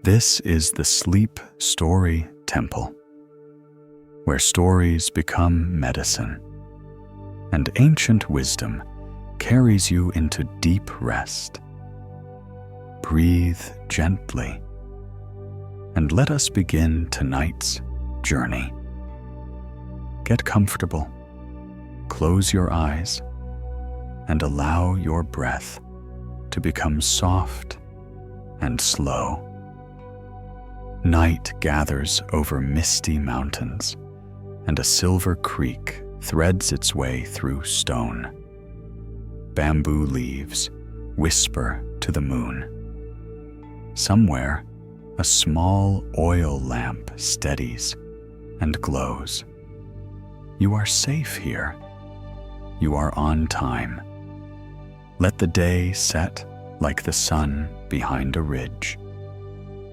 This is the Sleep Story Temple, where stories become medicine, and ancient wisdom carries you into deep rest. Breathe gently, and let us begin tonight's journey. Get comfortable, close your eyes, and allow your breath to become soft and slow. Night gathers over misty mountains, and a silver creek threads its way through stone. Bamboo leaves whisper to the moon. Somewhere, a small oil lamp steadies and glows. You are safe here. You are on time. Let the day set like the sun behind a ridge,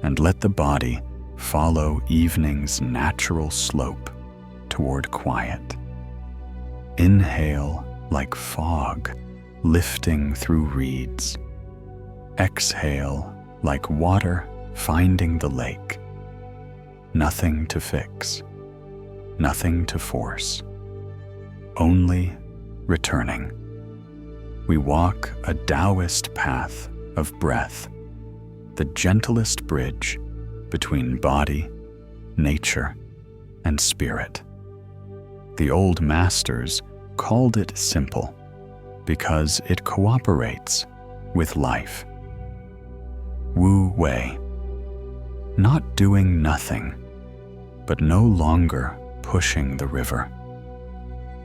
and let the body follow evening's natural slope toward quiet. Inhale like fog lifting through reeds. Exhale like water finding the lake. Nothing to fix, nothing to force, only returning. We walk a Daoist path of breath, the gentlest bridge between body, nature, and spirit. The old masters called it simple because it cooperates with life. Wu Wei, not doing nothing, but no longer pushing the river.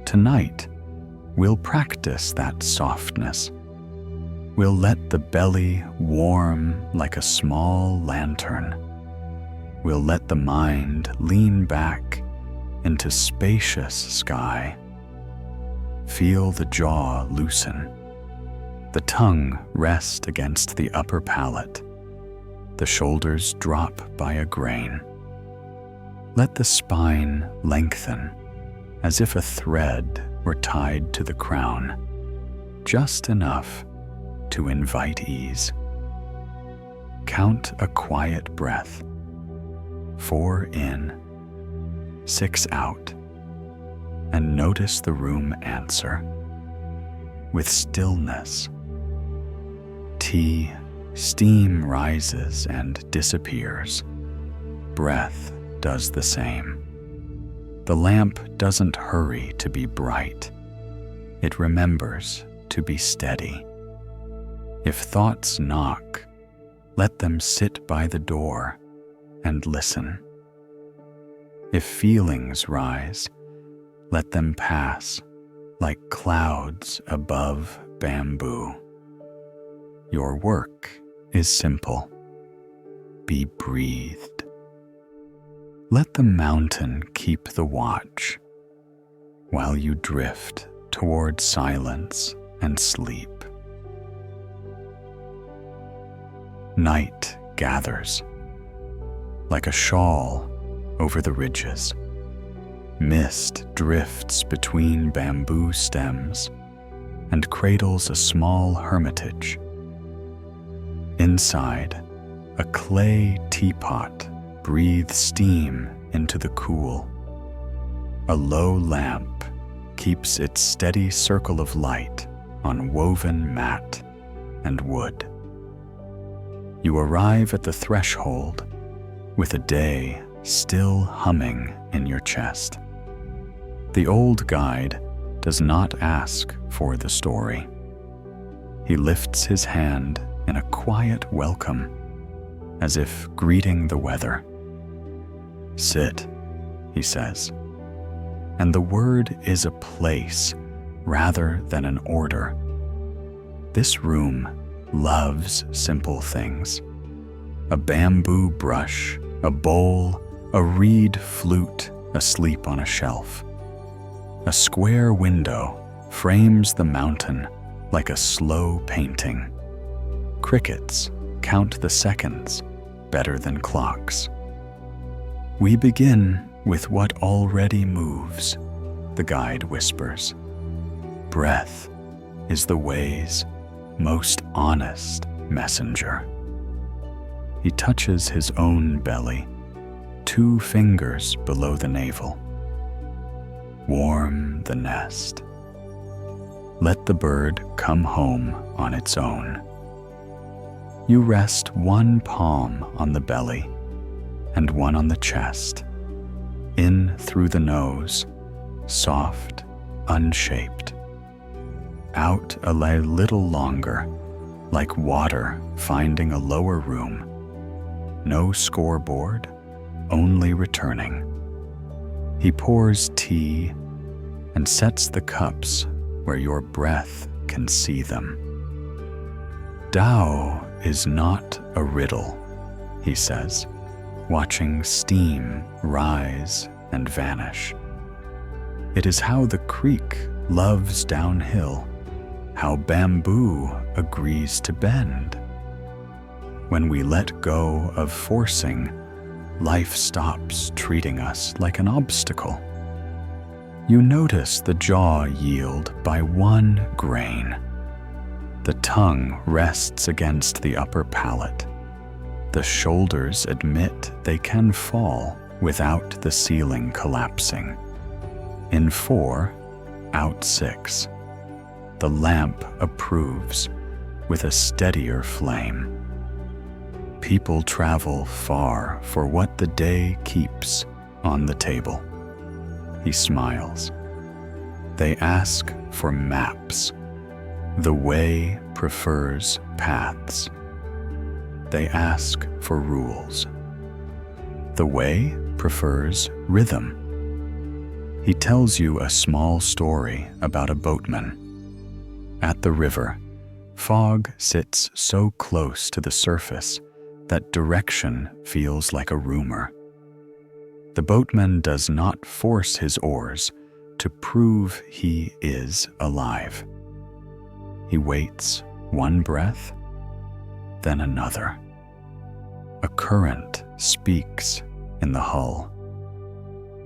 Tonight, we'll practice that softness. We'll let the belly warm like a small lantern. We'll let the mind lean back into spacious sky. Feel the jaw loosen, the tongue rest against the upper palate, the shoulders drop by a grain. Let the spine lengthen as if a thread were tied to the crown, just enough to invite ease. Count a quiet breath. 4 in, 6 out, and notice the room answer with stillness. Steam rises and disappears. Breath does the same. The lamp doesn't hurry to be bright. It remembers to be steady. If thoughts knock, let them sit by the door and listen. If feelings rise, let them pass like clouds above bamboo. Your work is simple. Be breathed. Let the mountain keep the watch while you drift toward silence and sleep. Night gathers like a shawl over the ridges. Mist drifts between bamboo stems and cradles a small hermitage. Inside, a clay teapot breathes steam into the cool. A low lamp keeps its steady circle of light on woven mat and wood. You arrive at the threshold with a day still humming in your chest. The old guide does not ask for the story. He lifts his hand in a quiet welcome, as if greeting the weather. Sit, he says, and the word is a place rather than an order. This room loves simple things. A bamboo brush, a bowl, a reed flute asleep on a shelf. A square window frames the mountain like a slow painting. Crickets count the seconds better than clocks. We begin with what already moves, the guide whispers. Breath is the way's most honest messenger. He touches his own belly, 2 fingers below the navel. Warm the nest. Let the bird come home on its own. You rest 1 palm on the belly and 1 on the chest, in through the nose, soft, unshaped. Out a little longer, like water finding a lower room. No scoreboard, only returning. He pours tea and sets the cups where your breath can see them. Tao is not a riddle, he says, watching steam rise and vanish. It is how the creek loves downhill, how bamboo agrees to bend. When we let go of forcing, life stops treating us like an obstacle. You notice the jaw yield by 1 grain. The tongue rests against the upper palate. The shoulders admit they can fall without the ceiling collapsing. In 4, out 6. The lamp approves with a steadier flame. People travel far for what the day keeps on the table. He smiles. They ask for maps. The way prefers paths. They ask for rules. The way prefers rhythm. He tells you a small story about a boatman. At the river, fog sits so close to the surface that direction feels like a rumor. The boatman does not force his oars to prove he is alive. He waits 1 breath, then another. A current speaks in the hull.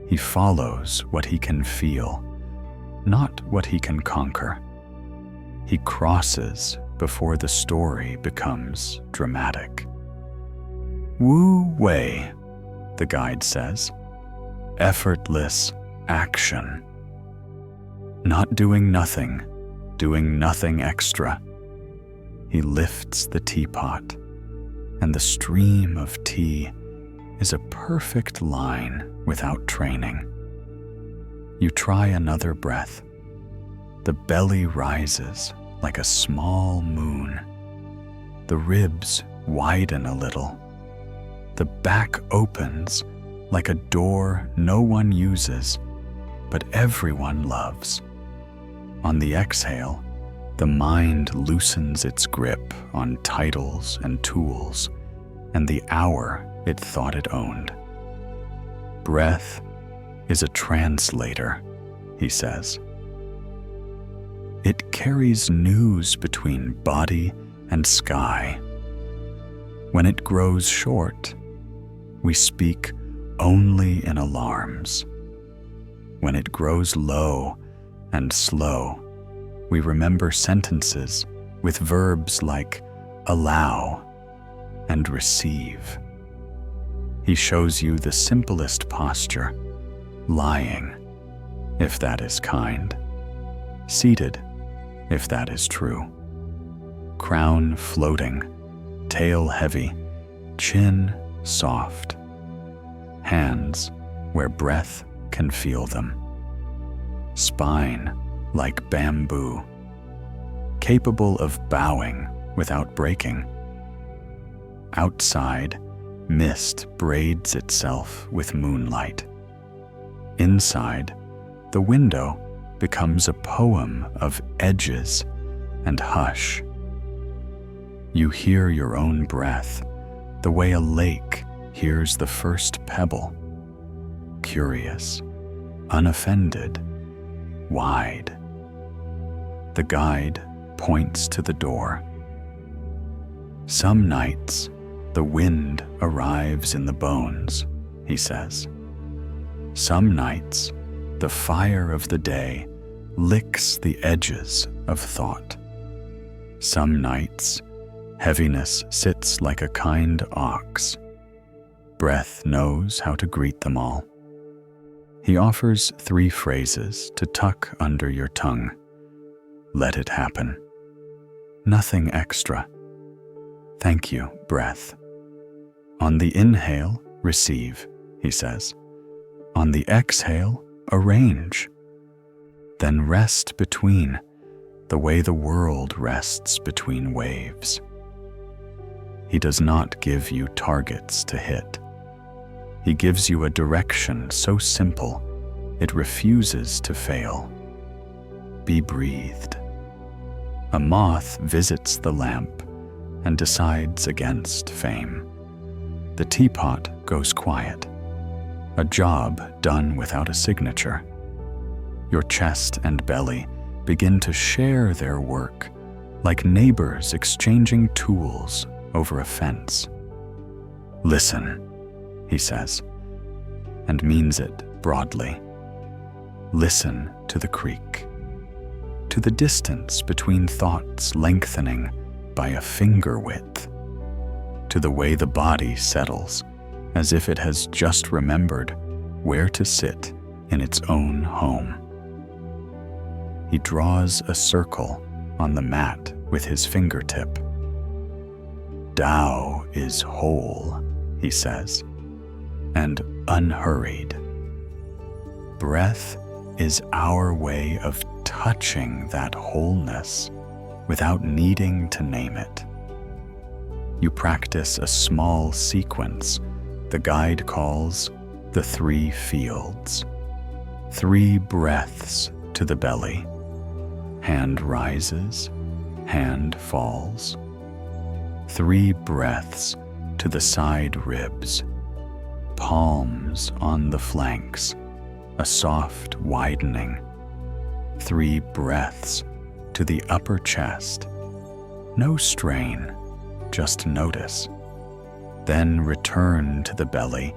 He follows what he can feel, not what he can conquer. He crosses before the story becomes dramatic. Wu Wei, the guide says. Effortless action. Not doing nothing extra. He lifts the teapot, and the stream of tea is a perfect line without training. You try another breath. The belly rises like a small moon. The ribs widen a little. The back opens like a door no one uses, but everyone loves. On the exhale, the mind loosens its grip on titles and tools and the hour it thought it owned. Breath is a translator, he says. It carries news between body and sky. When it grows short, we speak only in alarms. When it grows low and slow, we remember sentences with verbs like allow and receive. He shows you the simplest posture, lying, if that is kind, seated, if that is true, crown floating, tail heavy, chin soft, hands where breath can feel them, spine like bamboo, capable of bowing without breaking. Outside, mist braids itself with moonlight. Inside, the window becomes a poem of edges and hush. You hear your own breath the way a lake hears the first pebble, curious, unoffended, wide. The guide points to the door. Some nights, the wind arrives in the bones, he says. Some nights, the fire of the day licks the edges of thought. Some nights, Heaviness sits like a kind ox. Breath knows how to greet them all. He offers 3 phrases to tuck under your tongue. Let it happen. Nothing extra. Thank you, breath. On the inhale, receive, he says. On the exhale, arrange. Then rest between, the way the world rests between waves. He does not give you targets to hit. He gives you a direction so simple, it refuses to fail. Be breathed. A moth visits the lamp and decides against fame. The teapot goes quiet. A job done without a signature. Your chest and belly begin to share their work, like neighbors exchanging tools over a fence. Listen, he says, and means it broadly. Listen to the creak, to the distance between thoughts lengthening by a finger width, to the way the body settles as if it has just remembered where to sit in its own home. He draws a circle on the mat with his fingertip. Tao is whole, he says, and unhurried. Breath is our way of touching that wholeness without needing to name it. You practice a small sequence the guide calls the 3 fields. 3 breaths to the belly. Hand rises, hand falls. 3 breaths to the side ribs. Palms on the flanks, a soft widening. 3 breaths to the upper chest. No strain, just notice. Then return to the belly,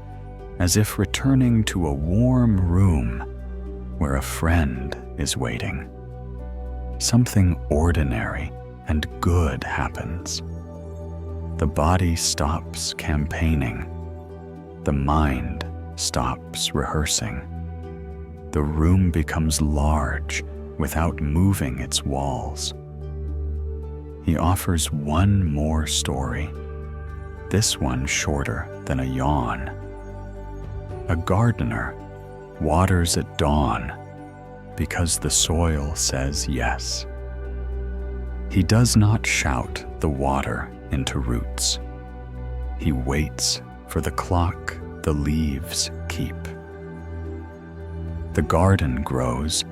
as if returning to a warm room where a friend is waiting. Something ordinary and good happens. The body stops campaigning. The mind stops rehearsing. The room becomes large without moving its walls. He offers one more story, this one shorter than a yawn. A gardener waters at dawn because the soil says yes. He does not shout the water into roots. He waits for the clock the leaves keep. The garden grows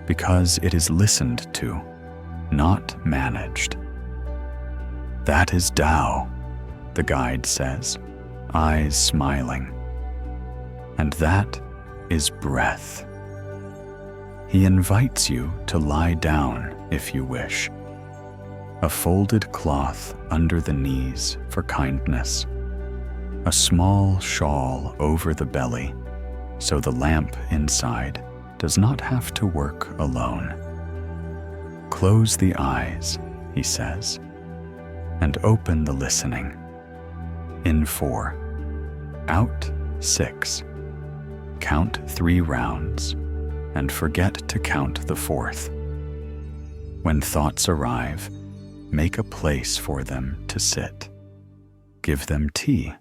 because it is listened to, not managed. That is Tao, the guide says, eyes smiling. And that is breath. He invites you to lie down if you wish. A folded cloth under the knees for kindness. A small shawl over the belly, so the lamp inside does not have to work alone. Close the eyes, he says, and open the listening. In 4, out 6. Count 3 rounds, and forget to count the 4th. When thoughts arrive, make a place for them to sit. Give them tea,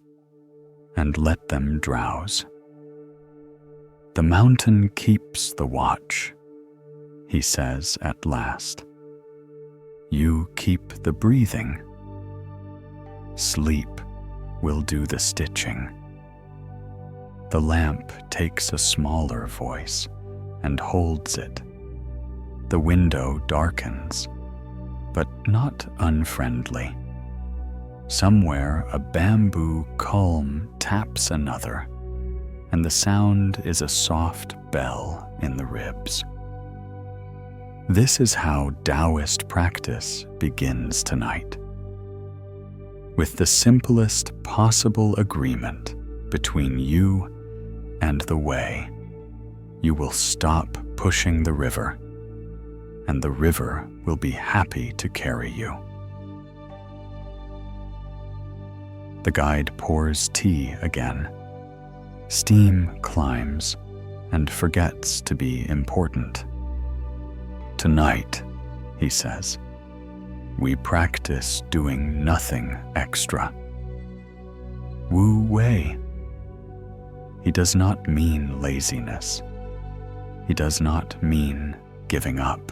and let them drowse. The mountain keeps the watch, he says at last. You keep the breathing. Sleep will do the stitching. The lamp takes a smaller voice and holds it. The window darkens, but not unfriendly. Somewhere a bamboo culm taps another, and the sound is a soft bell in the ribs. This is how Daoist practice begins tonight. With the simplest possible agreement between you and the way, you will stop pushing the river, and the river will be happy to carry you. The guide pours tea again. Steam climbs and forgets to be important. Tonight, he says, we practice doing nothing extra. Wu Wei. He does not mean laziness. He does not mean giving up.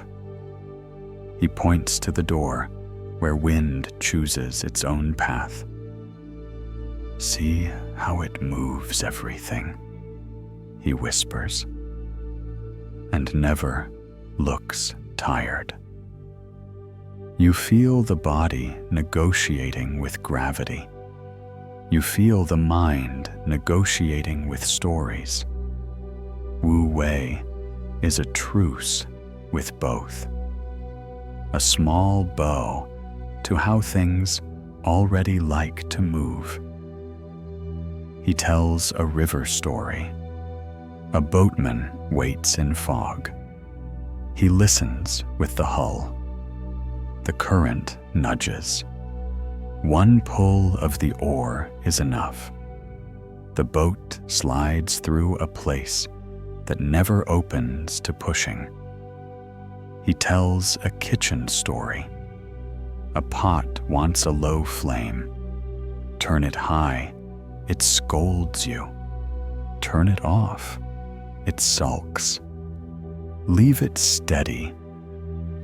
He points to the door where wind chooses its own path. See how it moves everything, he whispers, and never looks tired. You feel the body negotiating with gravity. You feel the mind negotiating with stories. Wu Wei is a truce with both. A small bow to how things already like to move. He tells a river story. A boatman waits in fog. He listens with the hull. The current nudges. One pull of the oar is enough. The boat slides through a place that never opens to pushing. He tells a kitchen story. A pot wants a low flame. Turn it high, it scolds you. Turn it off, it sulks. Leave it steady,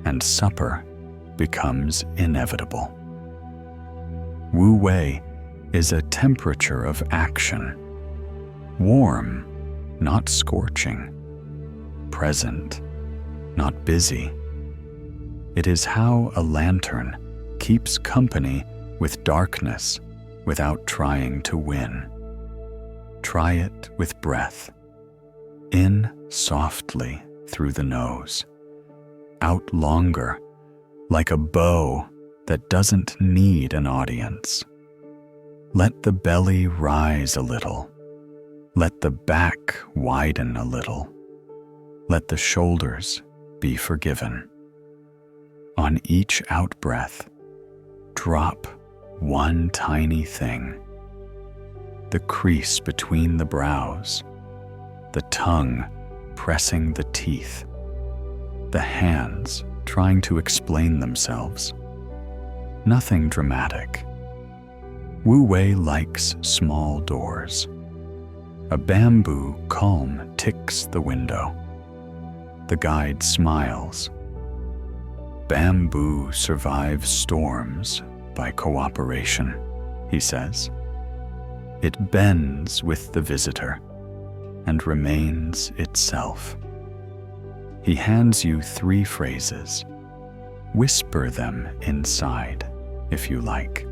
and supper becomes inevitable. Wu Wei is a temperature of action. Warm, not scorching. Present, not busy. It is how a lantern keeps company with darkness without trying to win. Try it with breath. In softly through the nose. Out longer, like a bow that doesn't need an audience. Let the belly rise a little. Let the back widen a little. Let the shoulders be forgiven. On each out-breath, drop one tiny thing. The crease between the brows, the tongue pressing the teeth, the hands trying to explain themselves. Nothing dramatic. Wu Wei likes small doors. A bamboo calm ticks the window. The guide smiles. Bamboo survives storms by cooperation, he says. It bends with the visitor and remains itself. He hands you 3 phrases. Whisper them inside, if you like.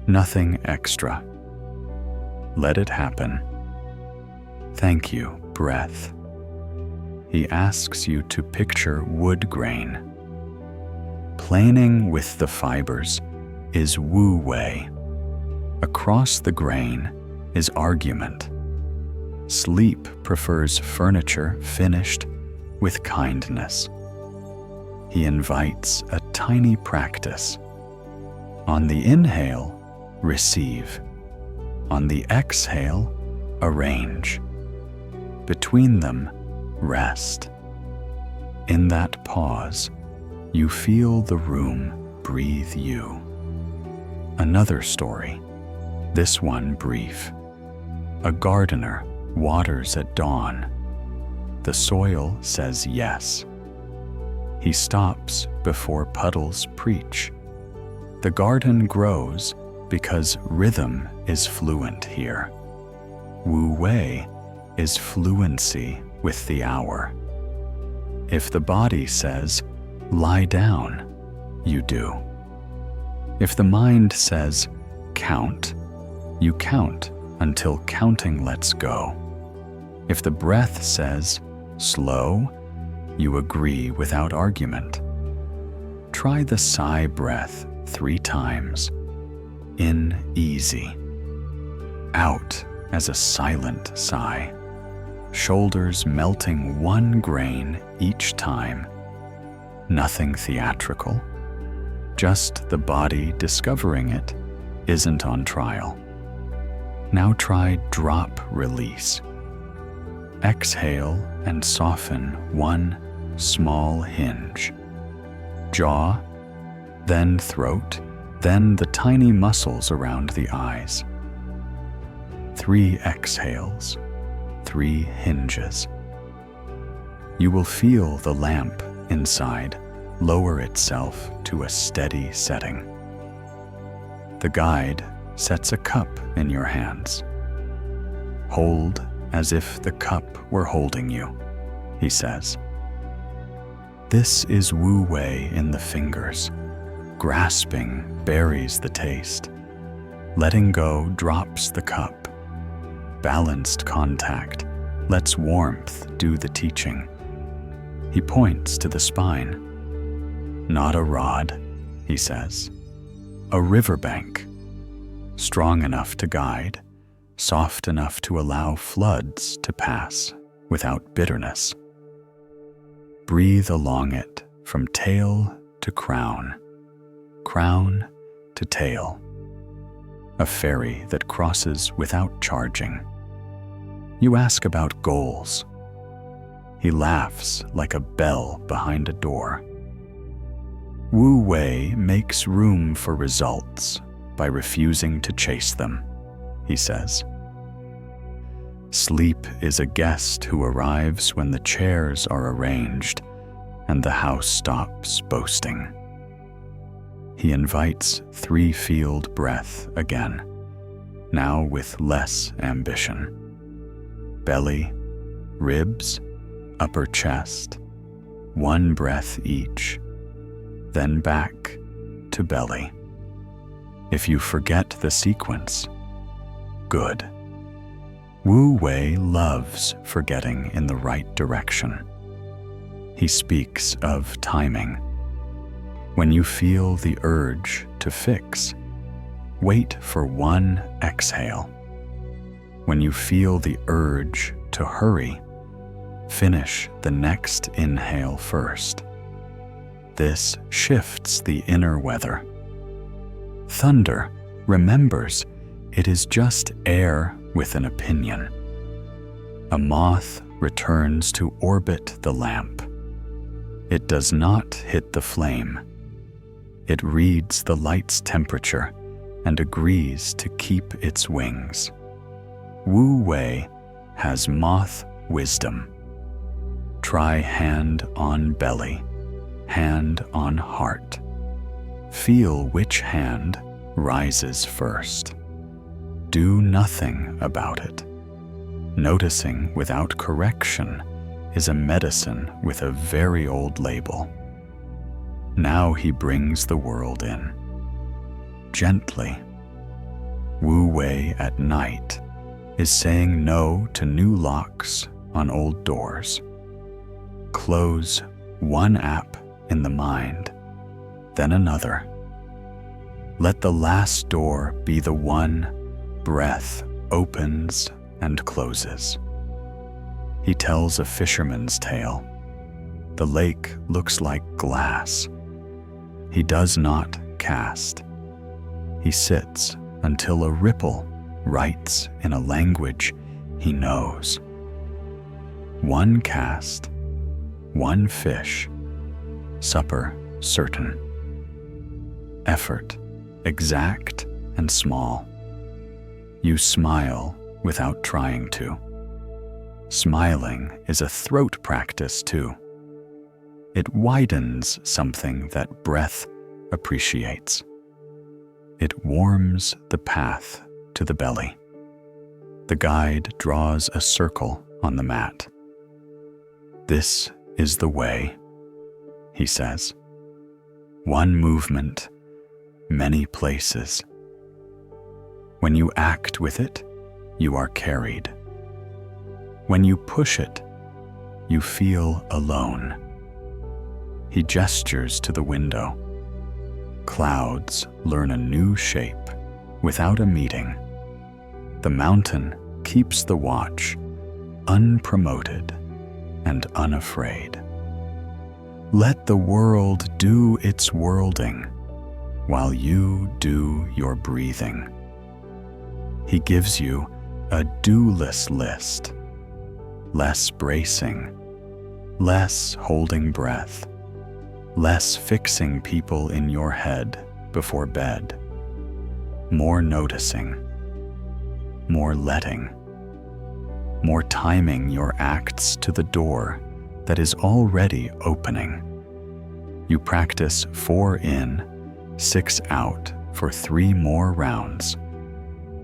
Nothing extra. Let it happen. Thank you, breath. He asks you to picture wood grain. Planing with the fibers is Wu Wei. Across the grain is argument. Sleep prefers furniture finished with kindness. He invites a tiny practice. On the inhale, receive. On the exhale, arrange. Between them, rest. In that pause, you feel the room breathe you. Another story, this one brief. A gardener waters at dawn. The soil says yes. He stops before puddles preach. The garden grows because rhythm is fluent here. Wu Wei is fluency with the hour. If the body says, lie down, you do. If the mind says, count, you count until counting lets go. If the breath says, slow, you agree without argument. Try the sigh breath 3 times. In easy. Out as a silent sigh. Shoulders melting 1 grain each time. Nothing theatrical. Just the body discovering it isn't on trial. Now try drop release. Exhale and soften one small hinge. Jaw, then throat, then the tiny muscles around the eyes. 3 exhales, 3 hinges. You will feel the lamp inside lower itself to a steady setting. The guide sets a cup in your hands. Hold as if the cup were holding you, he says. This is Wu Wei in the fingers. Grasping buries the taste. Letting go drops the cup. Balanced contact lets warmth do the teaching. He points to the spine. Not a rod, he says. A riverbank. Strong enough to guide, soft enough to allow floods to pass without bitterness. Breathe along it from tail to crown, crown to tail. A ferry that crosses without charging. You ask about goals. He laughs like a bell behind a door. Wu Wei makes room for results by refusing to chase them, he says. Sleep is a guest who arrives when the chairs are arranged and the house stops boasting. He invites 3-field breath again, now with less ambition. Belly, ribs, upper chest, 1 breath each, then back to belly. If you forget the sequence, good. Wu Wei loves forgetting in the right direction. He speaks of timing. When you feel the urge to fix, wait for 1 exhale. When you feel the urge to hurry, finish the next inhale first. This shifts the inner weather. Thunder remembers it is just air with an opinion. A moth returns to orbit the lamp. It does not hit the flame. It reads the light's temperature and agrees to keep its wings. Wu Wei has moth wisdom. Try hand on belly, hand on heart. Feel which hand rises first. Do nothing about it. Noticing without correction is a medicine with a very old label. Now he brings the world in. Gently. Wu Wei at night is saying no to new locks on old doors. Close 1 app in the mind, then another. Let the last door be the one breath opens and closes. He tells a fisherman's tale. The lake looks like glass. He does not cast. He sits until a ripple writes in a language he knows. 1 cast, 1 fish, supper certain. Effort exact and small. You smile without trying to. Smiling is a throat practice too. It widens something that breath appreciates. It warms the path to the belly. The guide draws a circle on the mat. This is the way, he says. 1 movement, many places. When you act with it, you are carried. When you push it, you feel alone. He gestures to the window. Clouds learn a new shape without a meeting. The mountain keeps the watch, unpromoted and unafraid. Let the world do its worlding. while you do your breathing. He gives you a do-less list, less bracing, less holding breath, less fixing people in your head before bed, more noticing, more letting, more timing your acts to the door that is already opening. You practice 4 in, 6 out for 3 more rounds.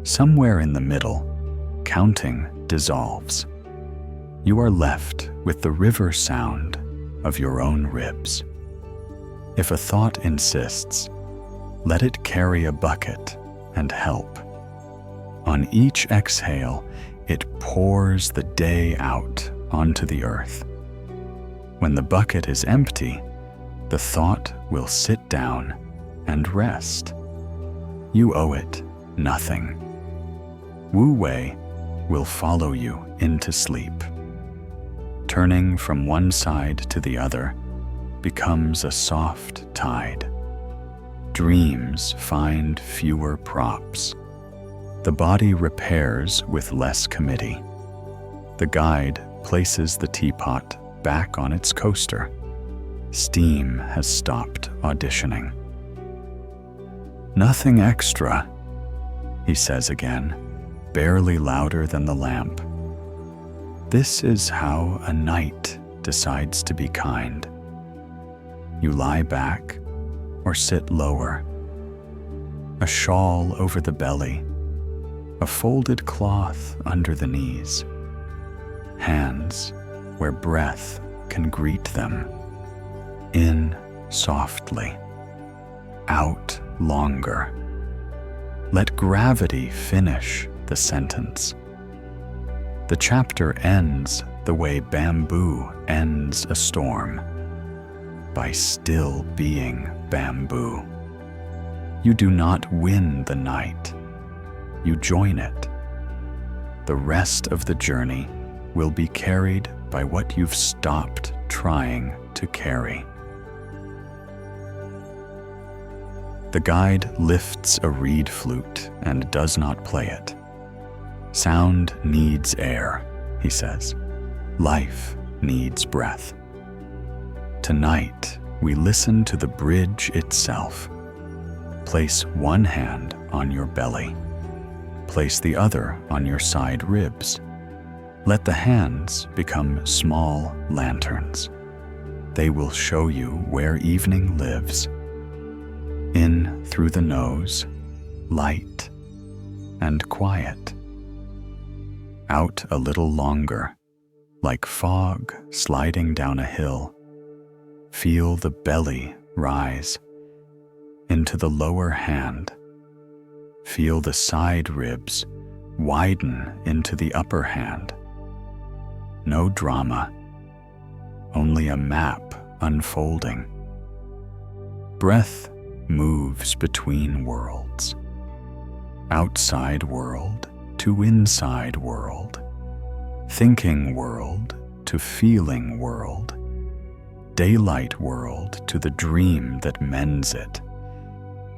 Somewhere in the middle, counting dissolves. You are left with the river sound of your own ribs. If a thought insists, let it carry a bucket and help. On each exhale, it pours the day out onto the earth. When the bucket is empty, the thought will sit down and rest. You owe it nothing. Wu Wei will follow you into sleep. Turning from one side to the other becomes a soft tide. Dreams find fewer props. The body repairs with less committee. The guide places the teapot back on its coaster. Steam has stopped auditioning. "Nothing extra," he says again, barely louder than the lamp. This is how a knight decides to be kind. You lie back or sit lower. A shawl over the belly, a folded cloth under the knees. Hands where breath can greet them. In softly, out longer. Let gravity finish the sentence. The chapter ends the way bamboo ends a storm, by still being bamboo. You do not win the night, you join it. The rest of the journey will be carried by what you've stopped trying to carry. The guide lifts a reed flute and does not play it. Sound needs air, he says. Life needs breath. Tonight, we listen to the bridge itself. Place one hand on your belly. Place the other on your side ribs. Let the hands become small lanterns. They will show you where evening lives. In through the nose, light and quiet. Out a little longer, like fog sliding down a hill. Feel the belly rise into the lower hand. Feel the side ribs widen into the upper hand. No drama, only a map unfolding. Breath moves between worlds. Outside world to inside world. Thinking world to feeling world. Daylight world to the dream that mends it.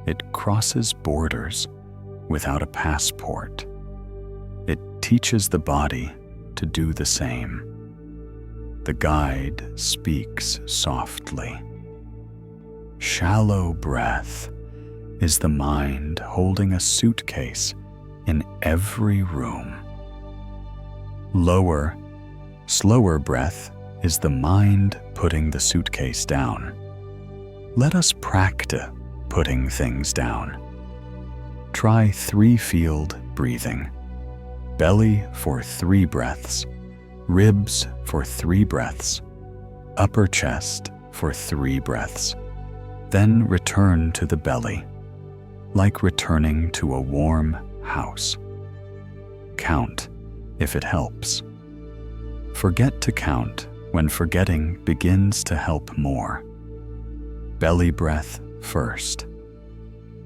It crosses borders without a passport. It teaches the body to do the same. The guide speaks softly. Shallow breath is the mind holding a suitcase in every room. Lower, slower breath is the mind putting the suitcase down. Let us practice putting things down. Try 3-field breathing. Belly for 3 breaths, ribs for 3 breaths, upper chest for 3 breaths. Then return to the belly, like returning to a warm house. Count if it helps. Forget to count when forgetting begins to help more. Belly breath first.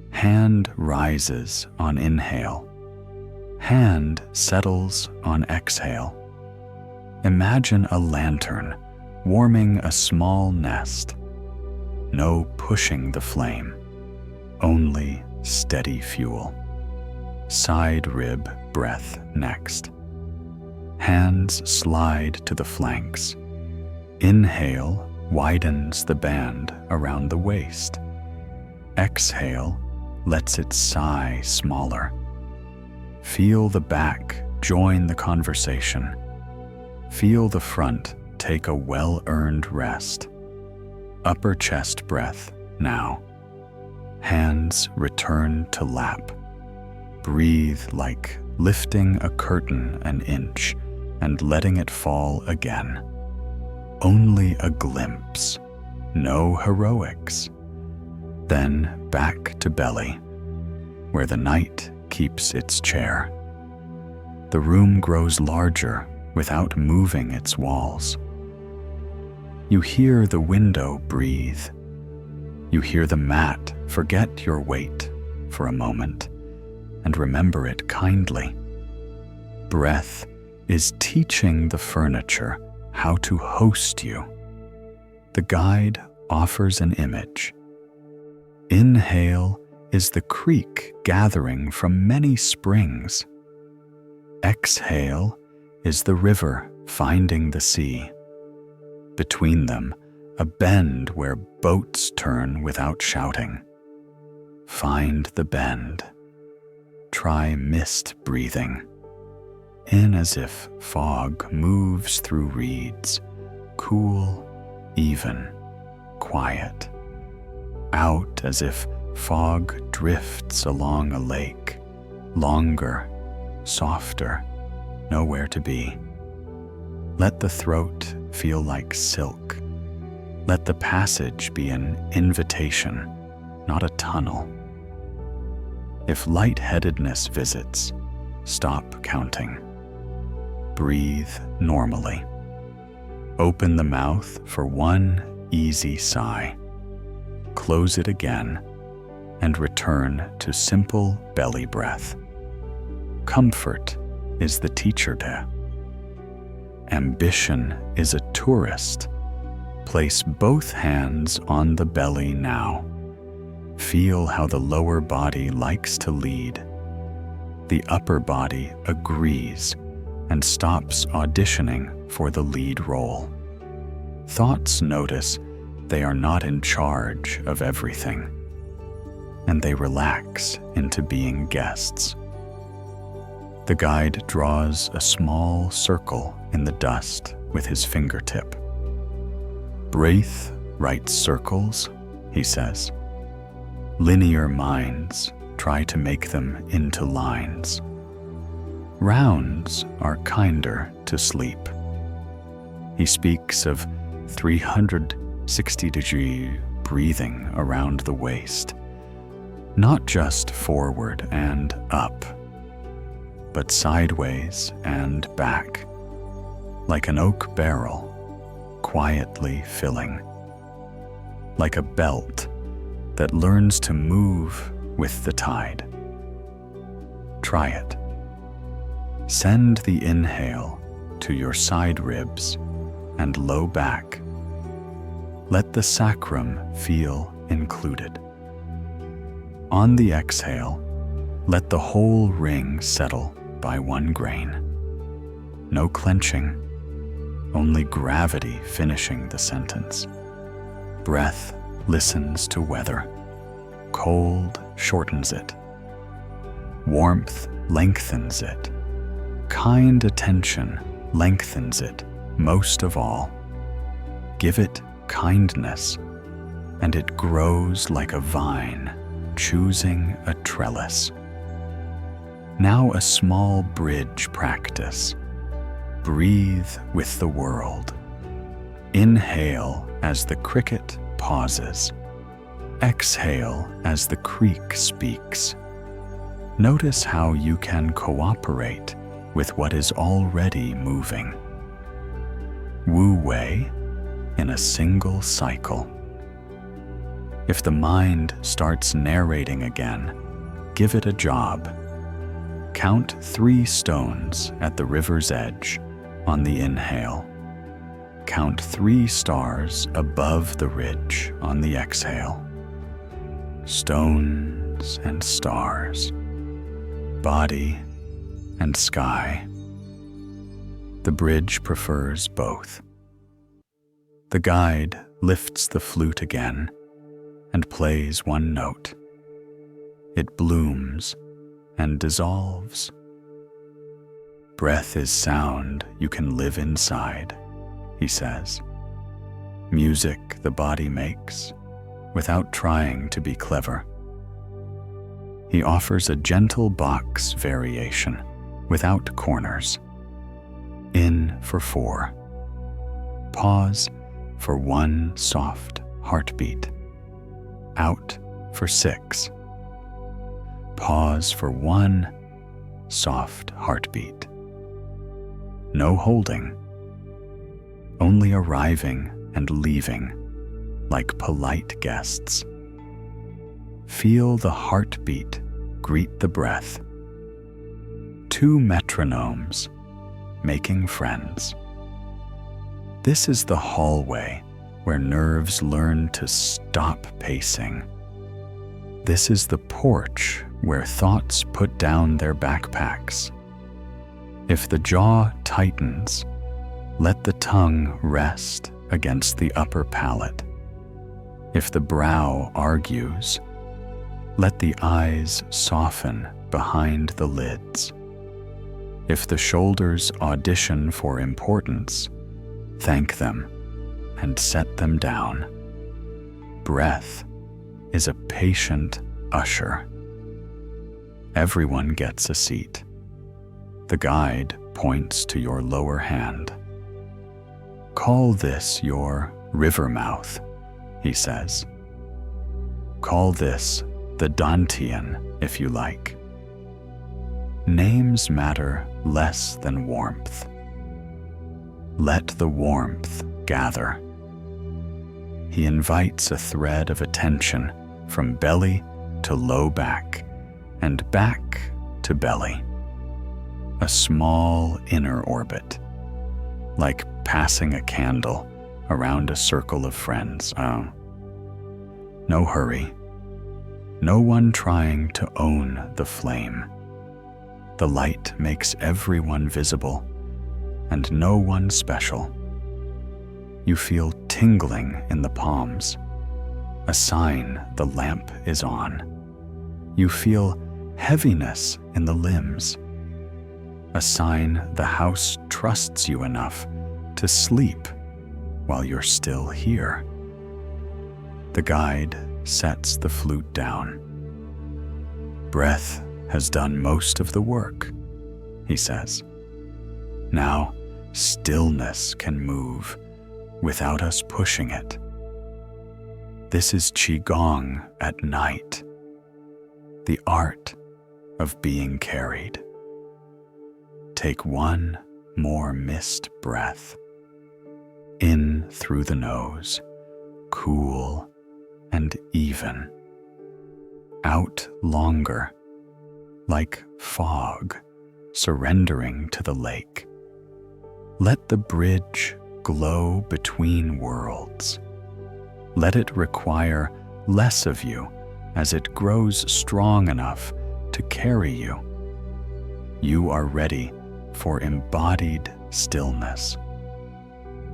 Hand rises on inhale. Hand settles on exhale. Imagine a lantern warming a small nest. No pushing the flame, only steady fuel. Side rib breath next. Hands slide to the flanks. Inhale widens the band around the waist. Exhale lets it sigh smaller. Feel the back join the conversation. Feel the front take a well-earned rest. Upper chest breath now. Hands return to lap. Breathe like lifting a curtain an inch and letting it fall again. Only a glimpse, no heroics. Then back to belly, where the night keeps its chair. The room grows larger without moving its walls. You hear the window breathe. You hear the mat forget your weight for a moment and remember it kindly. Breath is teaching the furniture how to host you. The guide offers an image. Inhale is the creek gathering from many springs. Exhale is the river finding the sea. Between them, a bend where boats turn without shouting. Find the bend. Try mist breathing. In as if fog moves through reeds, cool, even, quiet. Out as if fog drifts along a lake, longer, softer, nowhere to be. Let the throat feel like silk. Let the passage be an invitation, not a tunnel. If lightheadedness visits, stop counting. Breathe normally. Open the mouth for one easy sigh. Close it again and return to simple belly breath. Comfort is the teacher there. Ambition is a tourist. Place both hands on the belly now. Feel how the lower body likes to lead. The upper body agrees and stops auditioning for the lead role. Thoughts notice they are not in charge of everything, and they relax into being guests. The guide draws a small circle in the dust with his fingertip. Breath writes circles, he says. Linear minds try to make them into lines. Rounds are kinder to sleep. He speaks of 360-degree breathing around the waist, not just forward and up, but sideways and back, like an oak barrel, quietly filling, like a belt that learns to move with the tide. Try it. Send the inhale to your side ribs and low back. Let the sacrum feel included. On the exhale, let the whole ring settle by one grain. No clenching, only gravity finishing the sentence. Breath listens to weather. Cold shortens it. Warmth lengthens it. Kind attention lengthens it most of all. Give it kindness, and it grows like a vine, choosing a trellis. Now a small bridge practice. Breathe with the world. Inhale as the cricket pauses. Exhale as the creek speaks. Notice how you can cooperate with what is already moving. Wu Wei in a single cycle. If the mind starts narrating again, give it a job. Count 3 stones at the river's edge on the inhale. Count 3 stars above the ridge on the exhale. Stones, mountains and stars, body and sky. The bridge prefers both. The guide lifts the flute again and plays one note. It blooms and dissolves. Breath is sound you can live inside, he says. Music the body makes without trying to be clever. He offers a gentle box variation without corners. In for 4. Pause for 1 soft heartbeat. Out for 6. Pause for 1 soft heartbeat. No holding, only arriving and leaving like polite guests. Feel the heartbeat greet the breath. 2 metronomes making friends. This is the hallway where nerves learn to stop pacing. This is the porch where thoughts put down their backpacks. If the jaw tightens, let the tongue rest against the upper palate. If the brow argues, let the eyes soften behind the lids. If the shoulders audition for importance, thank them and set them down. Breath is a patient usher. Everyone gets a seat. The guide points to your lower hand. Call this your river mouth, he says. Call this the Dantian, if you like. Names matter less than warmth. Let the warmth gather. He invites a thread of attention from belly to low back and back to belly. A small inner orbit, like passing a candle around a circle of friends. No hurry. No one trying to own the flame. The light makes everyone visible and no one special. You feel tingling in the palms, a sign the lamp is on. You feel heaviness in the limbs, a sign the house trusts you enough to sleep while you're still here. The guide sets the flute down. Breath has done most of the work, he says. Now, stillness can move without us pushing it. This is Qigong at night, the art of being carried. Take one more mist breath. In through the nose, cool and even. Out longer, like fog surrendering to the lake. Let the bridge glow between worlds. Let it require less of you as it grows strong enough to carry you. You are ready for embodied stillness.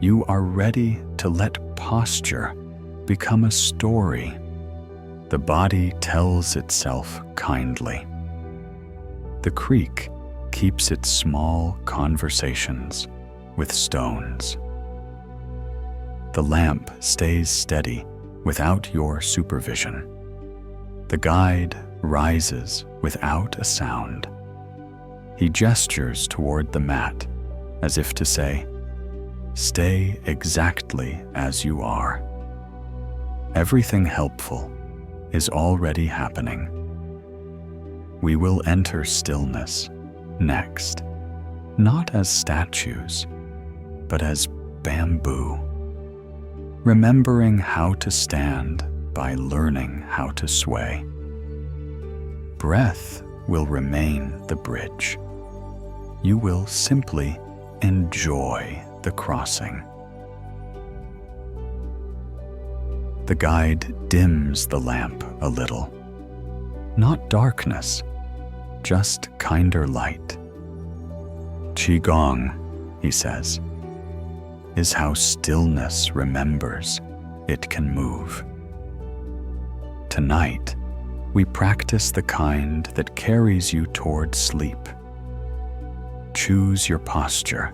You are ready to let posture become a story. The body tells itself kindly. The creek keeps its small conversations with stones. The lamp stays steady without your supervision. The guide rises without a sound. He gestures toward the mat as if to say, "Stay exactly as you are." Everything helpful is already happening. We will enter stillness next, not as statues, but as bamboo, remembering how to stand by learning how to sway. Breath will remain the bridge. You will simply enjoy the crossing. The guide dims the lamp a little. Not darkness, just kinder light. Qigong, he says, is how stillness remembers it can move. Tonight, we practice the kind that carries you toward sleep. Choose your posture.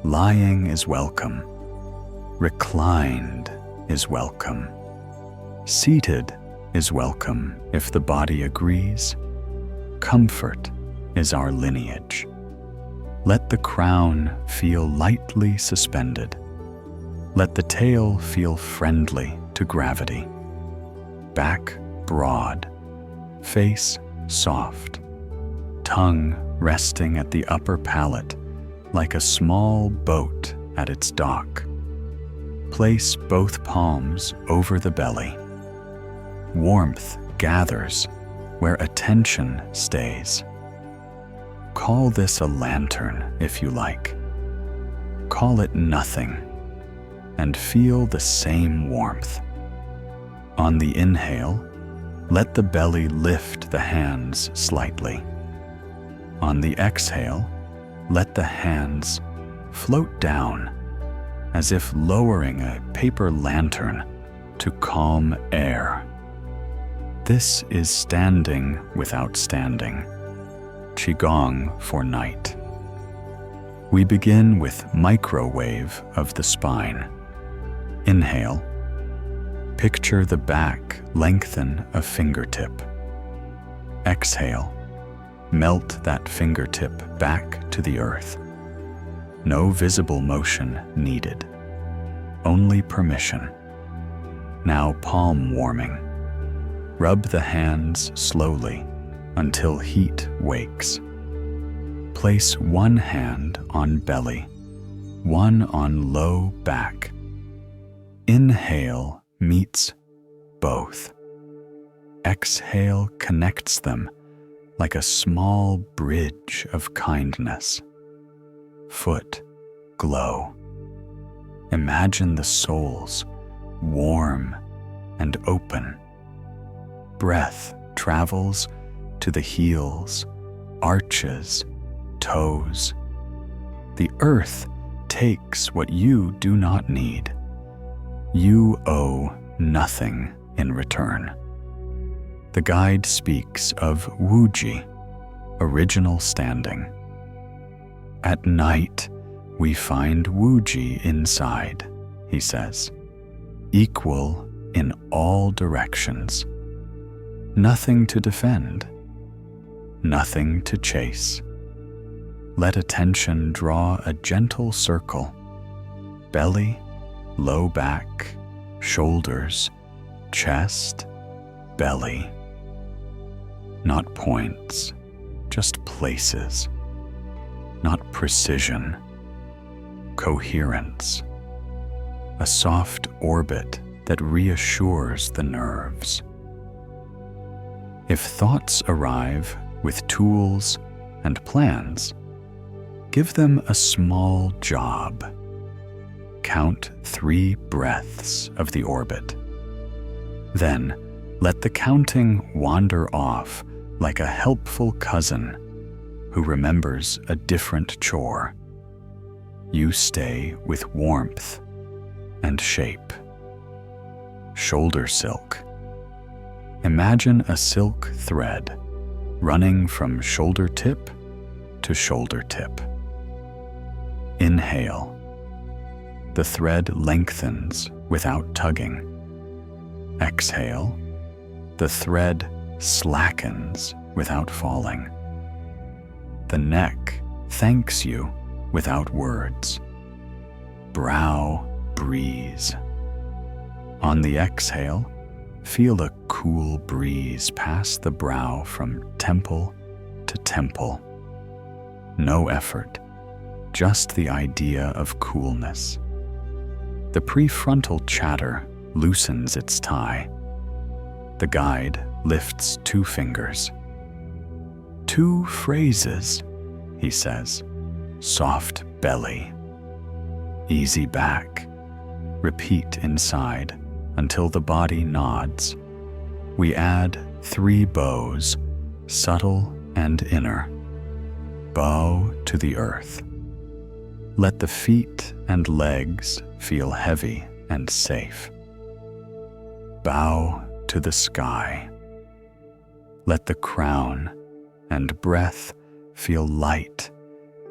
Lying is welcome. Reclined is welcome. Seated is welcome if the body agrees. Comfort is our lineage. Let the crown feel lightly suspended. Let the tail feel friendly to gravity. Back broad, face soft, tongue resting at the upper palate like a small boat at its dock. Place both palms over the belly. Warmth gathers where attention stays. Call this a lantern if you like. Call it nothing, and feel the same warmth. On the inhale, let the belly lift the hands slightly. On the exhale, let the hands float down as if lowering a paper lantern to calm air. This is standing without standing. Qigong for night. We begin with microwave of the spine. Inhale. Picture the back lengthen a fingertip. Exhale. Melt that fingertip back to the earth. No visible motion needed. Only permission. Now palm warming. Rub the hands slowly until heat wakes. Place one hand on belly, one on low back. Inhale meets both. Exhale connects them like a small bridge of kindness. Foot glow. Imagine the soles warm and open. Breath travels to the heels, arches, toes. The earth takes what you do not need. You owe nothing in return. The guide speaks of Wu Wei, original standing. At night, we find Wu Wei inside, he says, equal in all directions. Nothing to defend, nothing to chase. Let attention draw a gentle circle. Belly, low back, shoulders, chest, belly. Not points, just places. Not precision, coherence. A soft orbit that reassures the nerves. If thoughts arrive with tools and plans, give them a small job. Count 3 breaths of the orbit. Then let the counting wander off like a helpful cousin who remembers a different chore. You stay with warmth and shape. Shoulder silk. Imagine a silk thread running from shoulder tip to shoulder tip. Inhale. The thread lengthens without tugging. Exhale. The thread slackens without falling. The neck thanks you without words. Brow breeze. On the exhale, feel a cool breeze pass the brow from temple to temple. No effort, just the idea of coolness. The prefrontal chatter loosens its tie. The guide lifts 2 fingers. 2 phrases, he says. Soft belly. Easy back. Repeat inside until the body nods. We add 3 bows, subtle and inner. Bow to the earth. Let the feet and legs feel heavy and safe. Bow to the sky. Let the crown and breath feel light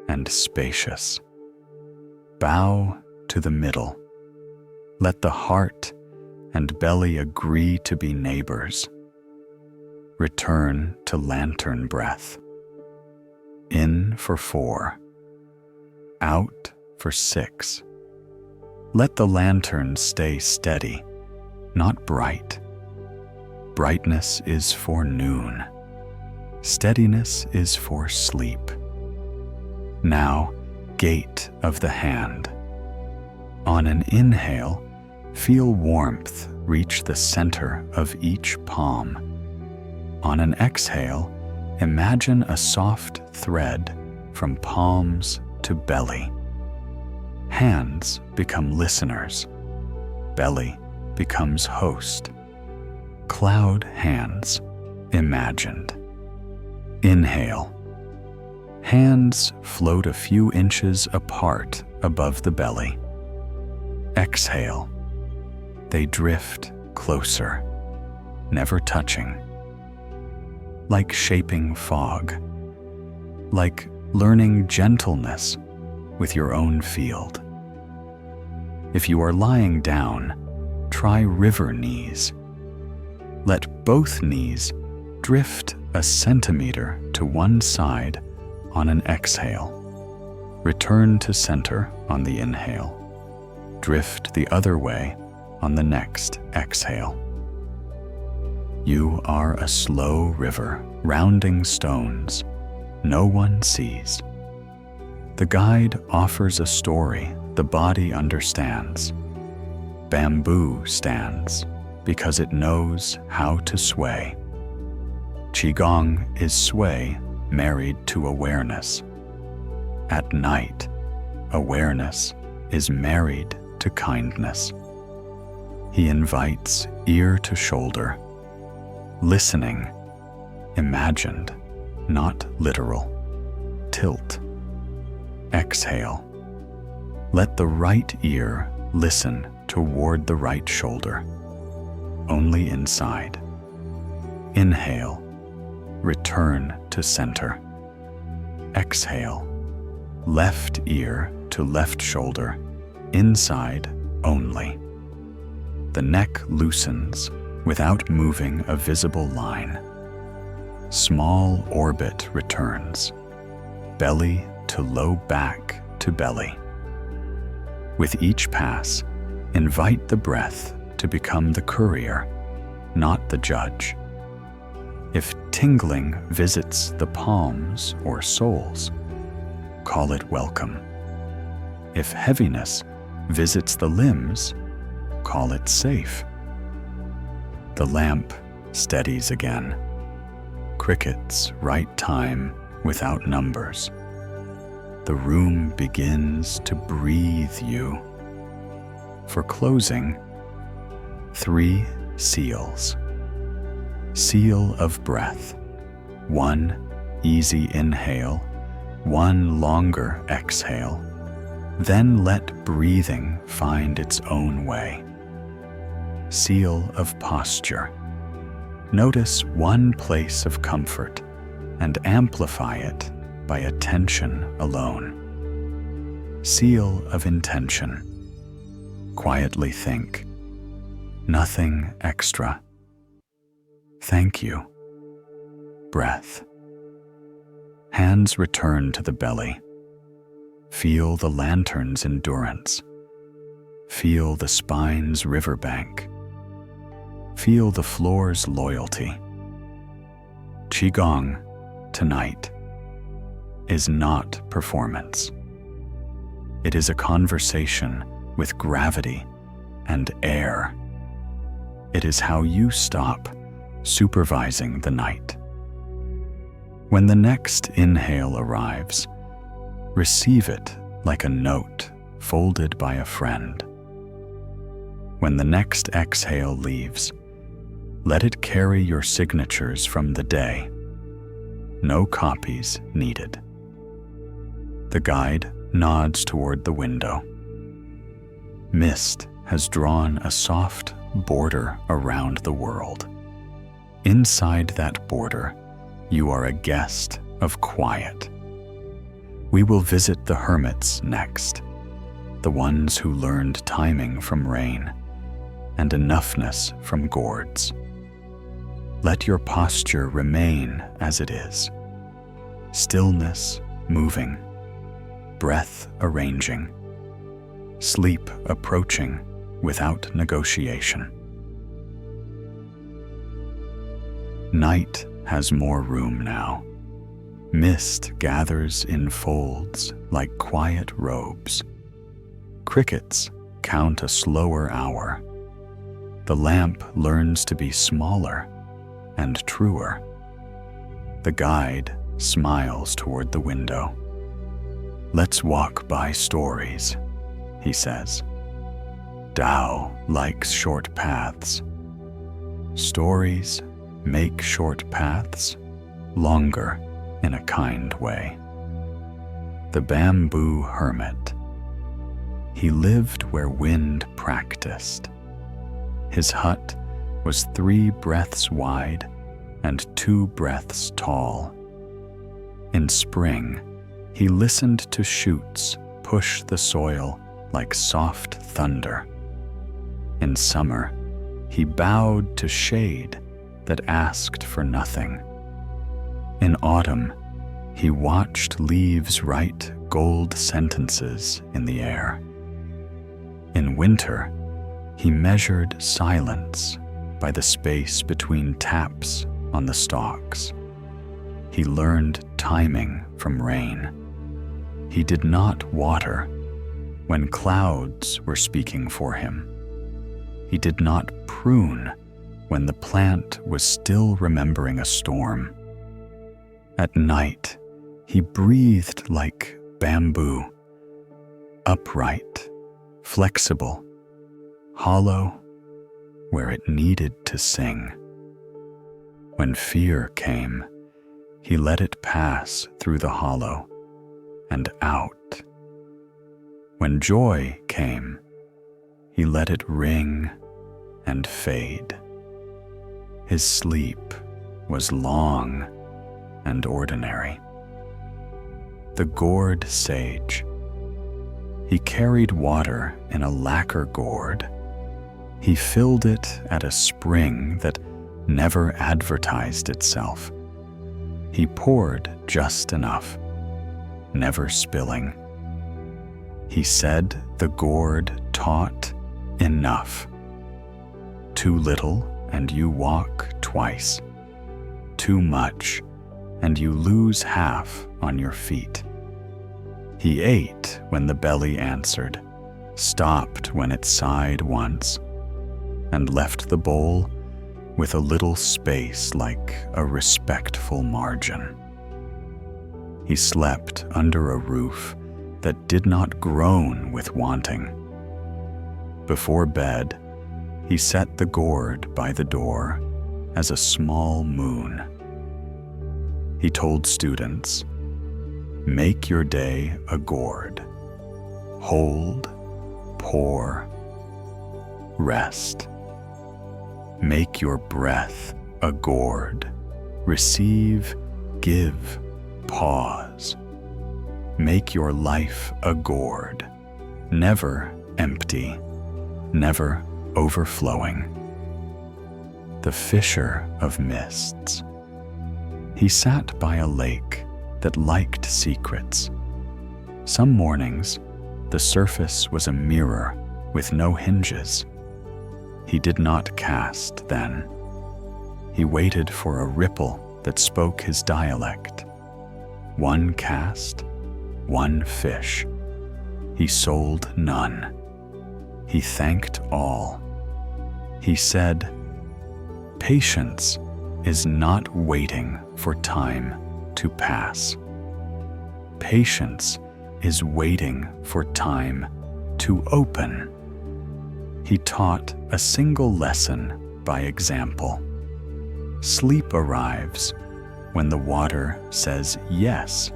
and spacious. Bow to the middle. Let the heart and belly agree to be neighbors. Return to lantern breath. In for 4. Out for 6. Let the lantern stay steady, not bright. Brightness is for noon. Steadiness is for sleep. Now, gate of the hand. On an inhale, feel warmth reach the center of each palm. On an exhale, imagine a soft thread from palms to belly. Hands become listeners. Belly becomes host. Cloud hands, imagined. Inhale. Hands float a few inches apart above the belly. Exhale. They drift closer, never touching. Like shaping fog. Like learning gentleness with your own field. If you are lying down, try river knees. Let both knees drift a centimeter to one side on an exhale. Return to center on the inhale. Drift the other way on the next exhale. You are a slow river, rounding stones. No one sees. The guide offers a story the body understands. Bamboo stands because it knows how to sway. Qigong is sway married to awareness. At night, awareness is married to kindness. He invites ear to shoulder. Listening, imagined, not literal. Tilt. Exhale. Let the right ear listen toward the right shoulder. Only inside. Inhale. Return to center. Exhale. Left ear to left shoulder. Inside only. The neck loosens without moving a visible line. Small orbit returns. Belly to low back to belly. With each pass, invite the breath to become the courier, not the judge. If tingling visits the palms or soles, call it welcome. If heaviness visits the limbs, call it safe. The lamp steadies again. Crickets write time without numbers. The room begins to breathe you. For closing, 3 seals. Seal of breath. 1 easy inhale, 1 longer exhale. Then let breathing find its own way. Seal of posture. Notice one place of comfort and amplify it by attention alone. Seal of intention. Quietly think. Nothing extra. Thank you. Breath. Hands return to the belly. Feel the lantern's endurance. Feel the spine's riverbank. Feel the floor's loyalty. Qigong, tonight, is not performance. It is a conversation with gravity and air. It is how you stop supervising the night. When the next inhale arrives, receive it like a note folded by a friend. When the next exhale leaves, Let it carry your signatures from the day. No copies needed. The guide nods toward the window. Mist has drawn a soft border around the world. Inside that border, you are a guest of quiet. We will visit the Hermits next, the ones who learned timing from rain and enoughness from gourds. Let your posture remain as it is. Stillness moving, breath arranging, sleep approaching without negotiation. Night has more room now. Mist gathers in folds like quiet robes. Crickets count a slower hour. The lamp learns to be smaller and truer. The guide smiles toward the window. Let's walk by stories, he says. Tao likes short paths. Stories make short paths longer in a kind way. The bamboo hermit. He lived where wind practiced. His hut was 3 breaths wide and 2 breaths tall. In spring, he listened to shoots push the soil like soft thunder. In summer, he bowed to shade that asked for nothing. In autumn, he watched leaves write gold sentences in the air. In winter, he measured silence by the space between taps on the stalks. He learned timing from rain. He did not water when clouds were speaking for him. He did not prune when the plant was still remembering a storm. At night, he breathed like bamboo, upright, flexible, hollow where it needed to sing. When fear came, he let it pass through the hollow and out. When joy came, he let it ring and fade. His sleep was long and ordinary. The gourd sage. He carried water in a lacquer gourd. He filled it at a spring that never advertised itself. He poured just enough, never spilling. He said the gourd taught enough. Too little and you walk twice. Too much and you lose half on your feet. He ate when the belly answered, stopped when it sighed once, and left the bowl with a little space like a respectful margin. He slept under a roof that did not groan with wanting. Before bed, he set the gourd by the door as a small moon. He told students, make your day a gourd. Hold, pour, rest. Make your breath a gourd. Receive, give, pause. Make your life a gourd. Never empty, never overflowing. The fisher of mists. He sat by a lake that liked secrets. Some mornings, the surface was a mirror with no hinges. He did not cast then. He waited for a ripple that spoke his dialect. One cast, one fish. He sold none. He thanked all. He said, patience is not waiting for time to pass. Patience is waiting for time to open. He taught a single lesson by example. Sleep arrives when the water says yes.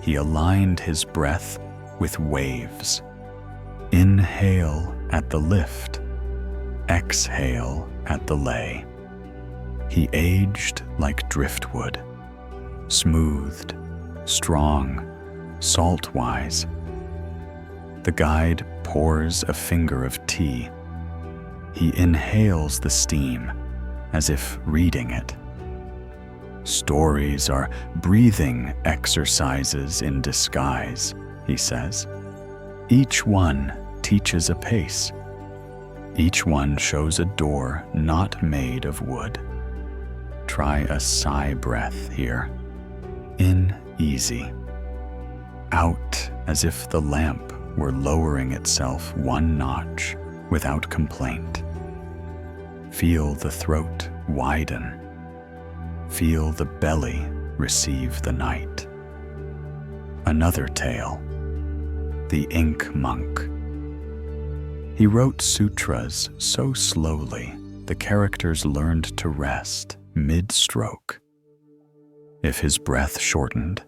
He aligned his breath with waves. Inhale at the lift, exhale at the lay. He aged like driftwood, smoothed, strong, salt-wise. The guide pours a finger of tea. He inhales the steam as if reading it. Stories are breathing exercises in disguise, he says. Each one teaches a pace. Each one shows a door not made of wood. Try a sigh breath here. In easy. Out as if the lamp were lowering itself one notch without complaint. Feel the throat widen. Feel the belly receive the night. Another tale. The Ink Monk. He wrote sutras so slowly the characters learned to rest mid-stroke. If his breath shortened,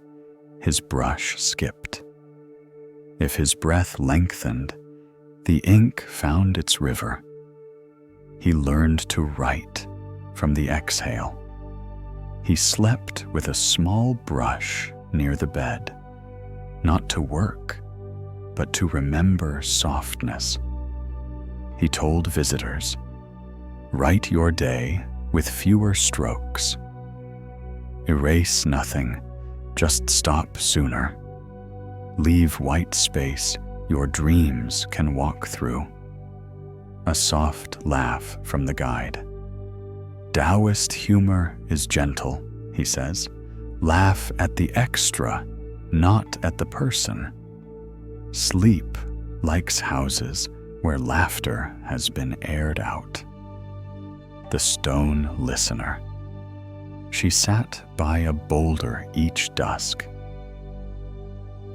his brush skipped. If his breath lengthened, the ink found its river. He learned to write from the exhale. He slept with a small brush near the bed, not to work, but to remember softness. He told visitors, "Write your day with fewer strokes. Erase nothing, just stop sooner. Leave white space your dreams can walk through." A soft laugh from the guide. Taoist humor is gentle, he says. Laugh at the extra, not at the person. Sleep likes houses where laughter has been aired out. The stone listener. She sat by a boulder each dusk.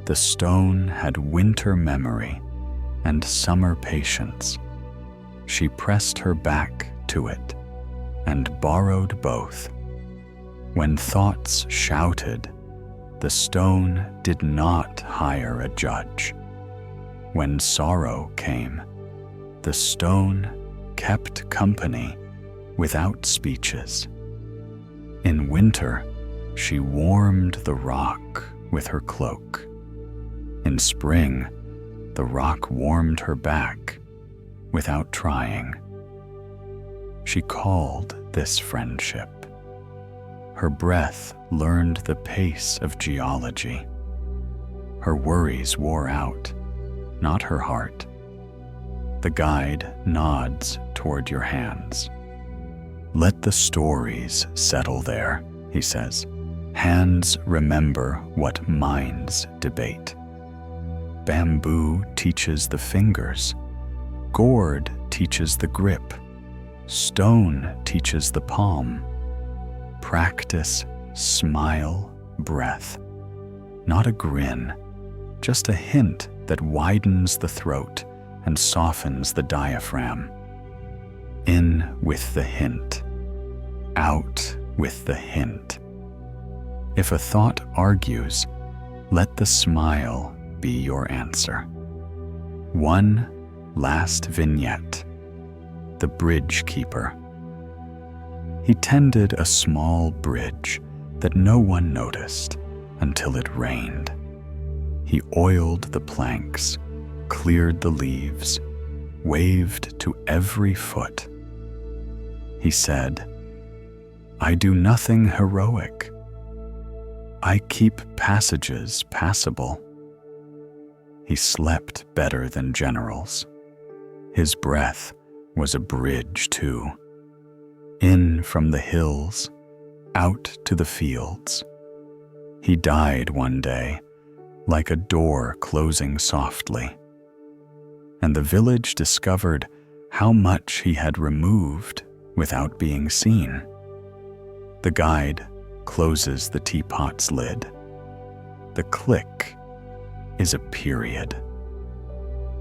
The stone had winter memory and summer patience. She pressed her back to it and borrowed both. When thoughts shouted, the stone did not hire a judge. When sorrow came, the stone kept company without speeches. In winter, she warmed the rock with her cloak. In spring, the rock warmed her back without trying. She called this friendship. Her breath learned the pace of geology. Her worries wore out, not her heart. The guide nods toward your hands. Let the stories settle there, he says. Hands remember what minds debate. Bamboo teaches the fingers. Gourd teaches the grip. Stone teaches the palm. Practice, smile, breath. Not a grin, just a hint that widens the throat and softens the diaphragm. In with the hint. Out with the hint. If a thought argues, let the smile be your answer. One last vignette. The bridge keeper. He tended a small bridge that no one noticed until it rained. He oiled the planks, cleared the leaves, waved to every foot. He said, "I do nothing heroic. I keep passages passable." He slept better than generals. His breath was a bridge too. In from the hills, out to the fields. He died one day, like a door closing softly. And the village discovered how much he had removed without being seen. The guide closes the teapot's lid. The click is a period.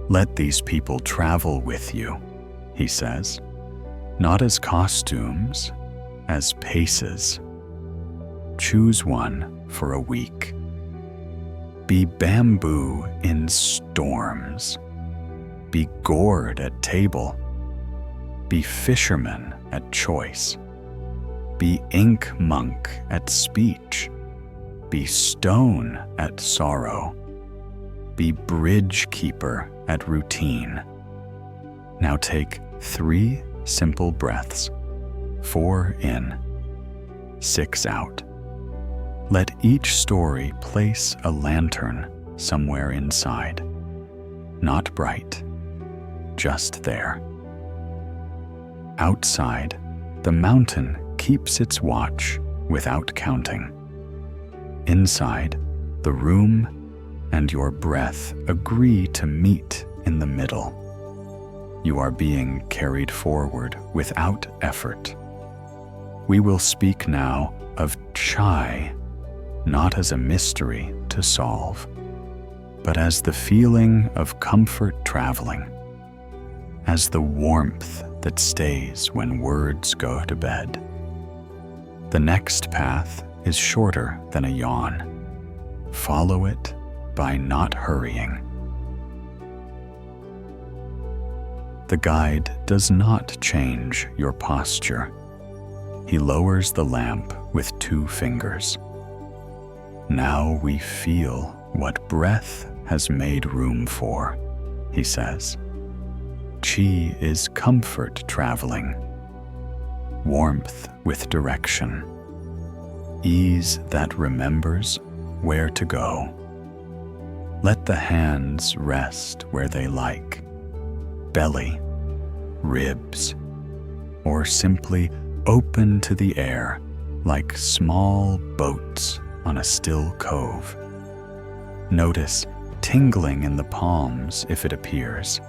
Let these people travel with you, he says, not as costumes, as paces. Choose one for a week. Be bamboo in storms. Be gourd at table. Be fisherman at choice. Be ink monk at speech. Be stone at sorrow. Be bridge keeper at routine. Now take 3 simple breaths, 4 in, 6 out. Let each story place a lantern somewhere inside. Not bright, just there. Outside, the mountain keeps its watch without counting. Inside, the room and your breath agree to meet in the middle. You are being carried forward without effort. We will speak now of chai, not as a mystery to solve, but as the feeling of comfort traveling, as the warmth that stays when words go to bed. The next path is shorter than a yawn. Follow it by not hurrying. The guide does not change your posture. He lowers the lamp with 2 fingers. Now we feel what breath has made room for, he says. Qi is comfort traveling, warmth with direction, ease that remembers where to go. Let the hands rest where they like, belly, ribs, or simply open to the air like small boats on a still cove. Notice tingling in the palms if it appears.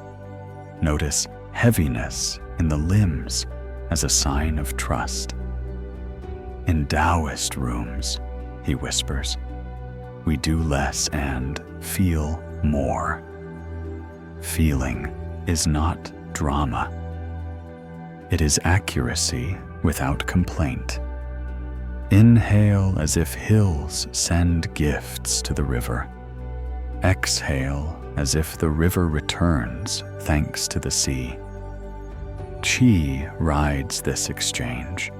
Notice heaviness in the limbs as a sign of trust. In Daoist rooms, he whispers, we do less and feel more. Feeling is not drama. It is accuracy without complaint. Inhale as if hills send gifts to the river. Exhale as if the river returns thanks to the sea. Qi rides this exchange,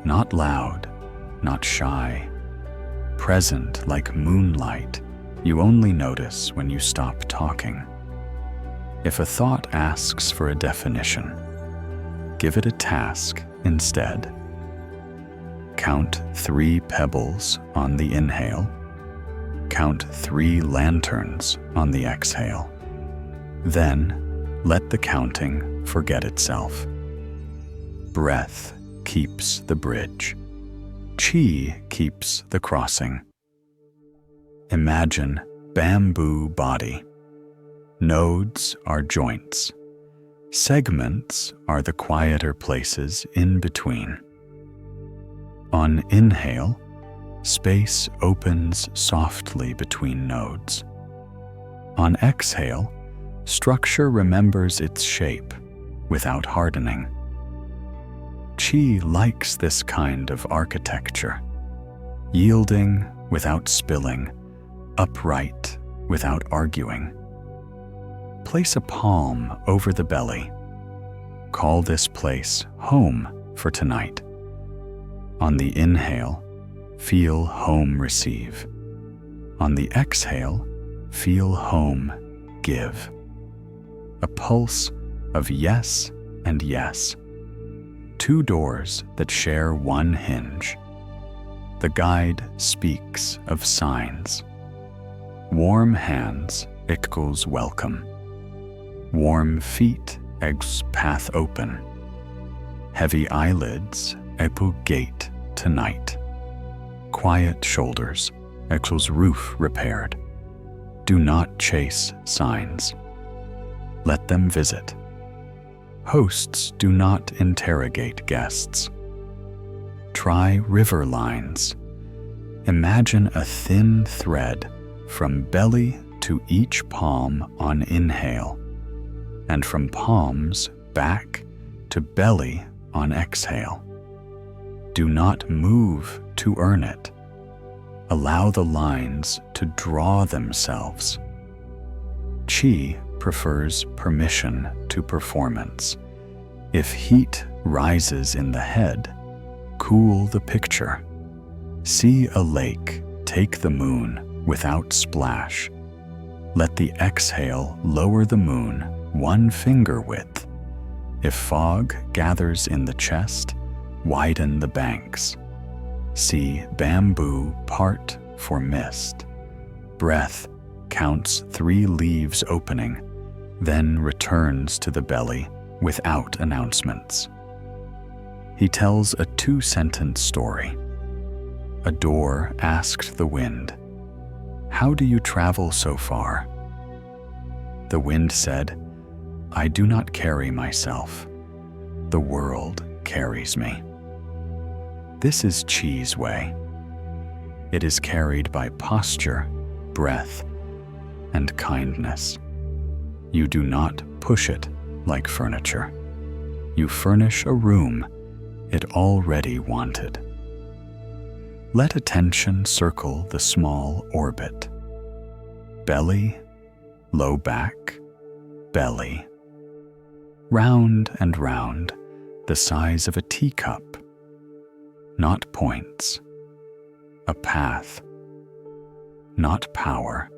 not loud, not shy, present like moonlight you only notice when you stop talking. If a thought asks for a definition, give it a task instead. Count 3 pebbles on the inhale. Count 3 lanterns on the exhale. Then let the counting forget itself. Breath keeps the bridge. Qi keeps the crossing. Imagine bamboo body. Nodes are joints. Segments are the quieter places in between. On inhale, space opens softly between nodes. On exhale, structure remembers its shape without hardening. Qi likes this kind of architecture, yielding without spilling, upright without arguing. Place a palm over the belly. Call this place home for tonight. On the inhale, feel home receive. On the exhale, feel home give. A pulse of yes and yes. 2 doors that share one hinge. The guide speaks of signs. Warm hands equals welcome. Warm feet equals path open. Heavy eyelids equal gate to night. Quiet shoulders equals roof repaired. Do not chase signs. Let them visit. Hosts do not interrogate guests. Try river lines. Imagine a thin thread from belly to each palm on inhale, and from palms back to belly on exhale. Do not move to earn it. Allow the lines to draw themselves. Qi prefers permission to performance. If heat rises in the head, cool the picture. See a lake take the moon without splash. Let the exhale lower the moon 1 finger width. If fog gathers in the chest, widen the banks. See bamboo part for mist. Breath counts 3 leaves opening, then returns to the belly without announcements. He tells a 2-sentence story. A door asked the wind, "How do you travel so far?" The wind said, "I do not carry myself. The world carries me." This is Qi's way. It is carried by posture, breath, and kindness. You do not push it like furniture. You furnish a room it already wanted. Let attention circle the small orbit. Belly, low back, belly. Round and round, the size of a teacup. Not points. A path. Not power.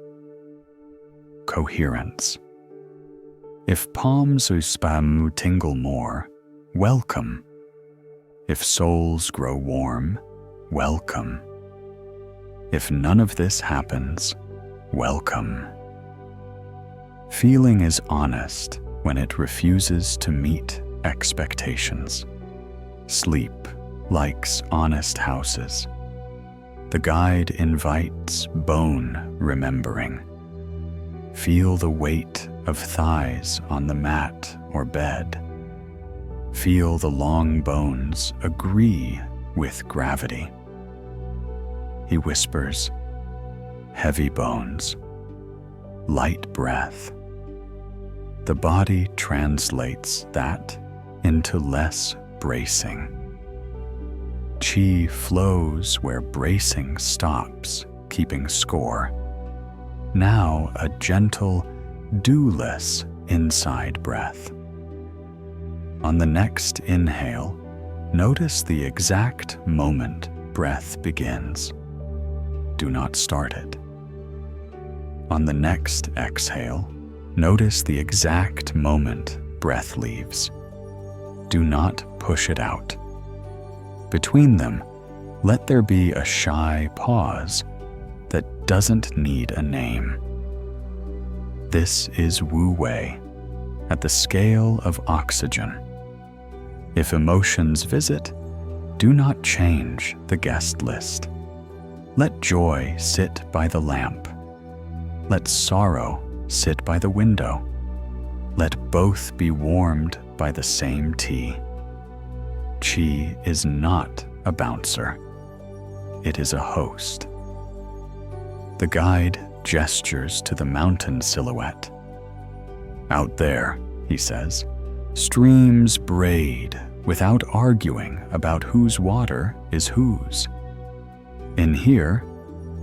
Coherence. If palms uspam tingle more, welcome. If souls grow warm, welcome. If none of this happens, welcome. Feeling is honest when it refuses to meet expectations. Sleep likes honest houses. The guide invites bone remembering. Feel the weight of thighs on the mat or bed. Feel the long bones agree with gravity. He whispers, heavy bones, light breath. The body translates that into less bracing. Qi flows where bracing stops, keeping score. Now a gentle, do-less inside breath. On the next inhale, notice the exact moment breath begins. Do not start it. On the next exhale, notice the exact moment breath leaves. Do not push it out. Between them, let there be a shy pause that doesn't need a name. This is Wu Wei, at the scale of oxygen. If emotions visit, do not change the guest list. Let joy sit by the lamp. Let sorrow sit by the window. Let both be warmed by the same tea. Qi is not a bouncer. It is a host. The guide gestures to the mountain silhouette. Out there, he says, streams braid without arguing about whose water is whose. In here,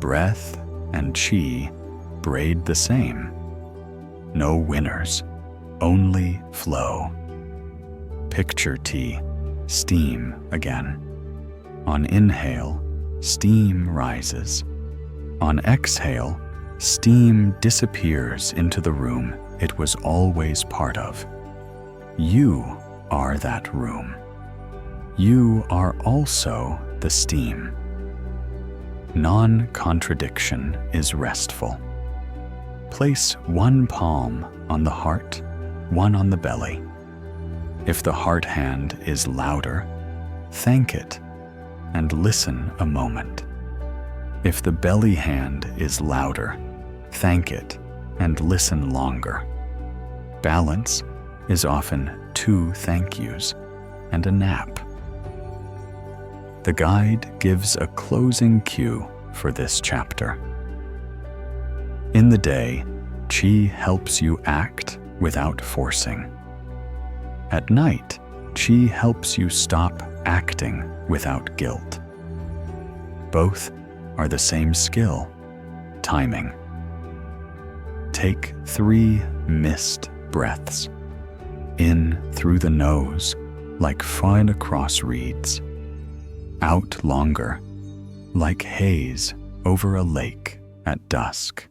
breath and Qi braid the same. No winners, only flow. Picture tea, steam again. On inhale, steam rises. On exhale, steam disappears into the room it was always part of. You are that room. You are also the steam. Non-contradiction is restful. Place one palm on the heart, one on the belly. If the heart hand is louder, thank it and listen a moment. If the belly hand is louder, thank it and listen longer. Balance is often 2 thank yous and a nap. The guide gives a closing cue for this chapter. In the day, Qi helps you act without forcing. At night, Qi helps you stop acting without guilt. Both are the same skill, timing. Take 3 mist breaths, in through the nose like fine across reeds, out longer like haze over a lake at dusk.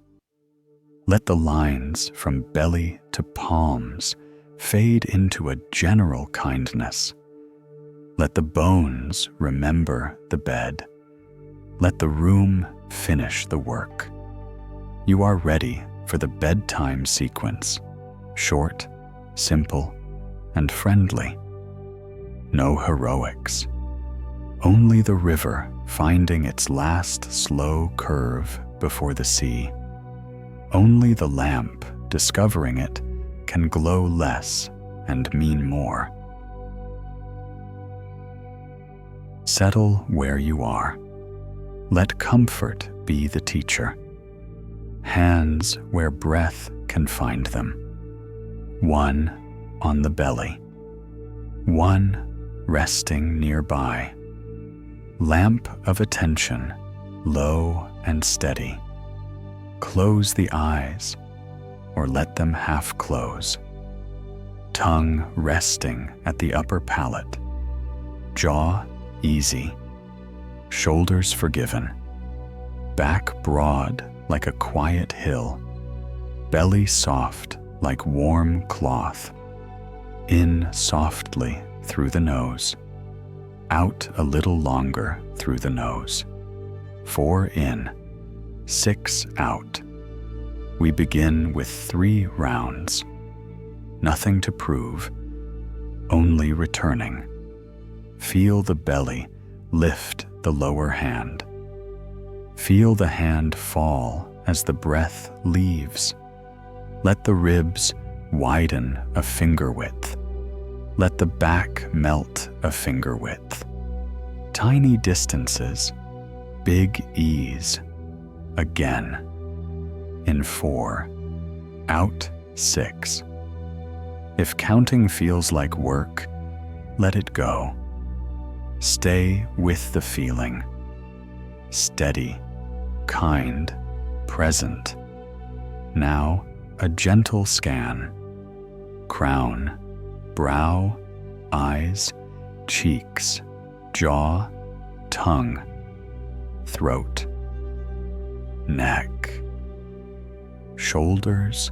Let the lines from belly to palms fade into a general kindness. Let the bones remember the bed. Let the room finish the work. You are ready for the bedtime sequence, short, simple, and friendly. No heroics. Only the river finding its last slow curve before the sea. Only the lamp discovering it can glow less and mean more. Settle where you are. Let comfort be the teacher. Hands where breath can find them. One on the belly. One resting nearby. Lamp of attention, low and steady. Close the eyes, or let them half close. Tongue resting at the upper palate. Jaw easy. Shoulders forgiven. Back broad like a quiet hill. Belly soft like warm cloth. In softly through the nose. Out a little longer through the nose. 4 in, 6 out. We begin with 3 rounds. Nothing to prove, only returning. Feel the belly lift the lower hand. Feel the hand fall as the breath leaves. Let the ribs widen a finger width. Let the back melt a finger width. Tiny distances, big ease. Again. In 4, out 6. If counting feels like work, let it go. Stay with the feeling. Steady, kind, present. Now, a gentle scan. Crown, brow, eyes, cheeks, jaw, tongue, throat, neck, shoulders,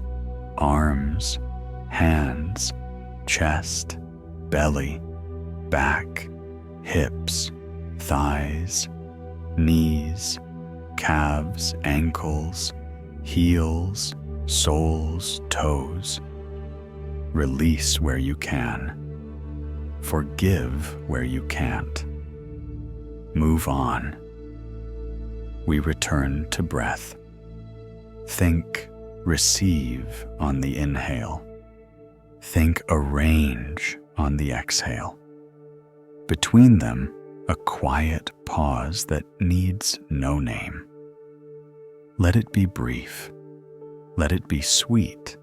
arms, hands, chest, belly, back, hips, thighs, knees, calves, ankles, heels, soles, toes. Release where you can. Forgive where you can't. Move on. We return to breath. Think, receive on the inhale. Think, arrange on the exhale. Between them, a quiet pause that needs no name. Let it be brief. Let it be sweet.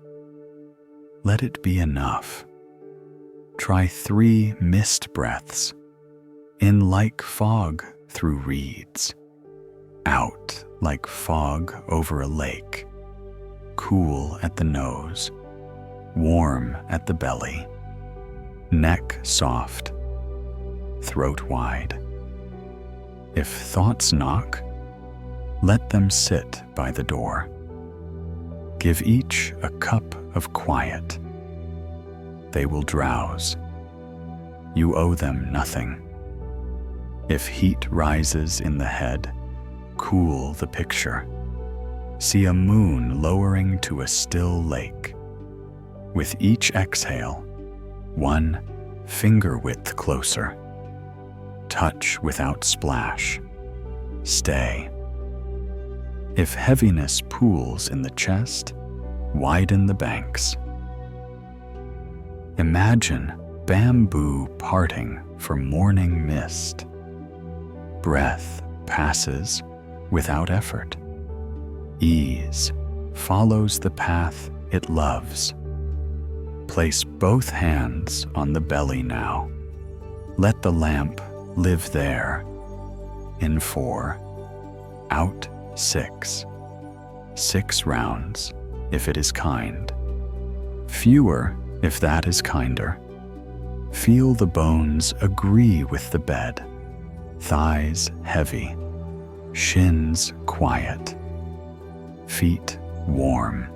Let it be enough. Try 3 mist breaths. In like fog through reeds. Out like fog over a lake. Cool at the nose. Warm at the belly. Neck soft. Throat wide. If thoughts knock, let them sit by the door. Give each a cup of quiet. They will drowse. You owe them nothing. If heat rises in the head, cool the picture. See a moon lowering to a still lake. With each exhale, 1 finger width closer. Touch without splash. Stay. If heaviness pools in the chest, widen the banks. Imagine bamboo parting for morning mist. Breath passes without effort. Ease follows the path it loves. Place both hands on the belly now. Let the lamp live there. In 4, out 6. 6 rounds, if it is kind. Fewer, if that is kinder. Feel the bones agree with the bed. Thighs heavy, shins quiet, feet warm.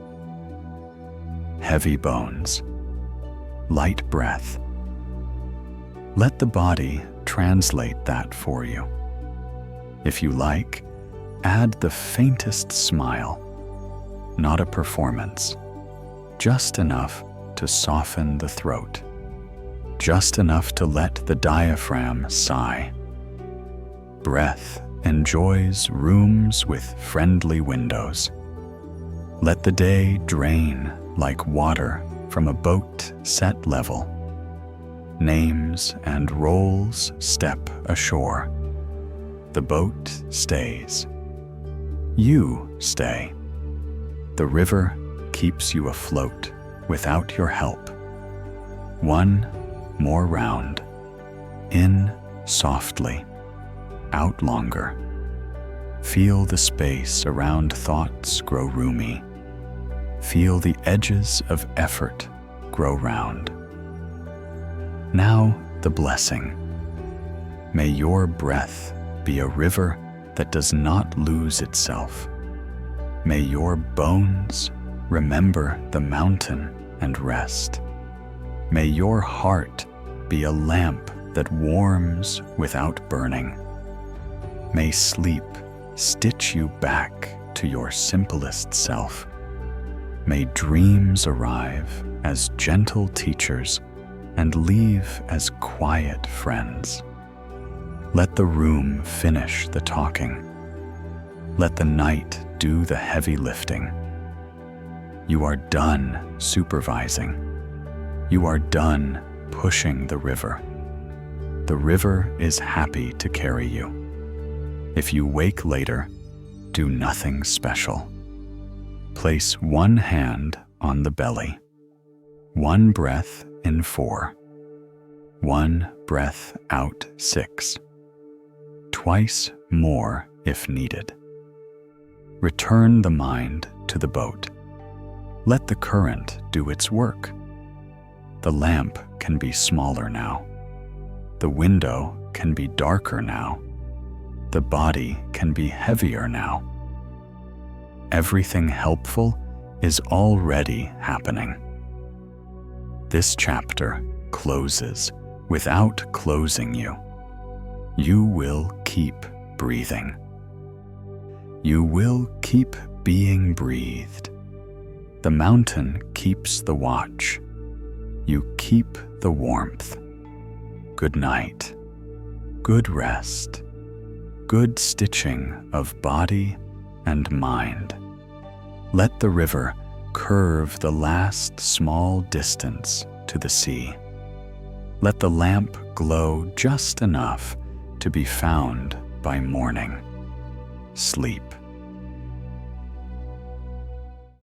Heavy bones, light breath. Let the body translate that for you. If you like, add the faintest smile. Not a performance, just enough to soften the throat, just enough to let the diaphragm sigh. Breath enjoys rooms with friendly windows. Let the day drain like water from a boat set level. Names and roles step ashore. The boat stays. You stay. The river keeps you afloat without your help. 1 more round. In softly. Out longer. Feel the space around thoughts grow roomy. Feel the edges of effort grow round. Now the blessing. May your breath be a river that does not lose itself. May your bones remember the mountain and rest. May your heart be a lamp that warms without burning. May sleep stitch you back to your simplest self. May dreams arrive as gentle teachers and leave as quiet friends. Let the room finish the talking. Let the night do the heavy lifting. You are done supervising. You are done pushing the river. The river is happy to carry you. If you wake later, do nothing special. Place 1 hand on the belly. 1 breath in 4. 1 breath out 6. Twice more if needed. Return the mind to the boat. Let the current do its work. The lamp can be smaller now. The window can be darker now. The body can be heavier now. Everything helpful is already happening. This chapter closes without closing you. You will keep breathing. You will keep being breathed. The mountain keeps the watch. You keep the warmth. Good night. Good rest. Good stitching of body and mind. Let the river curve the last small distance to the sea. Let the lamp glow just enough to be found by morning. Sleep.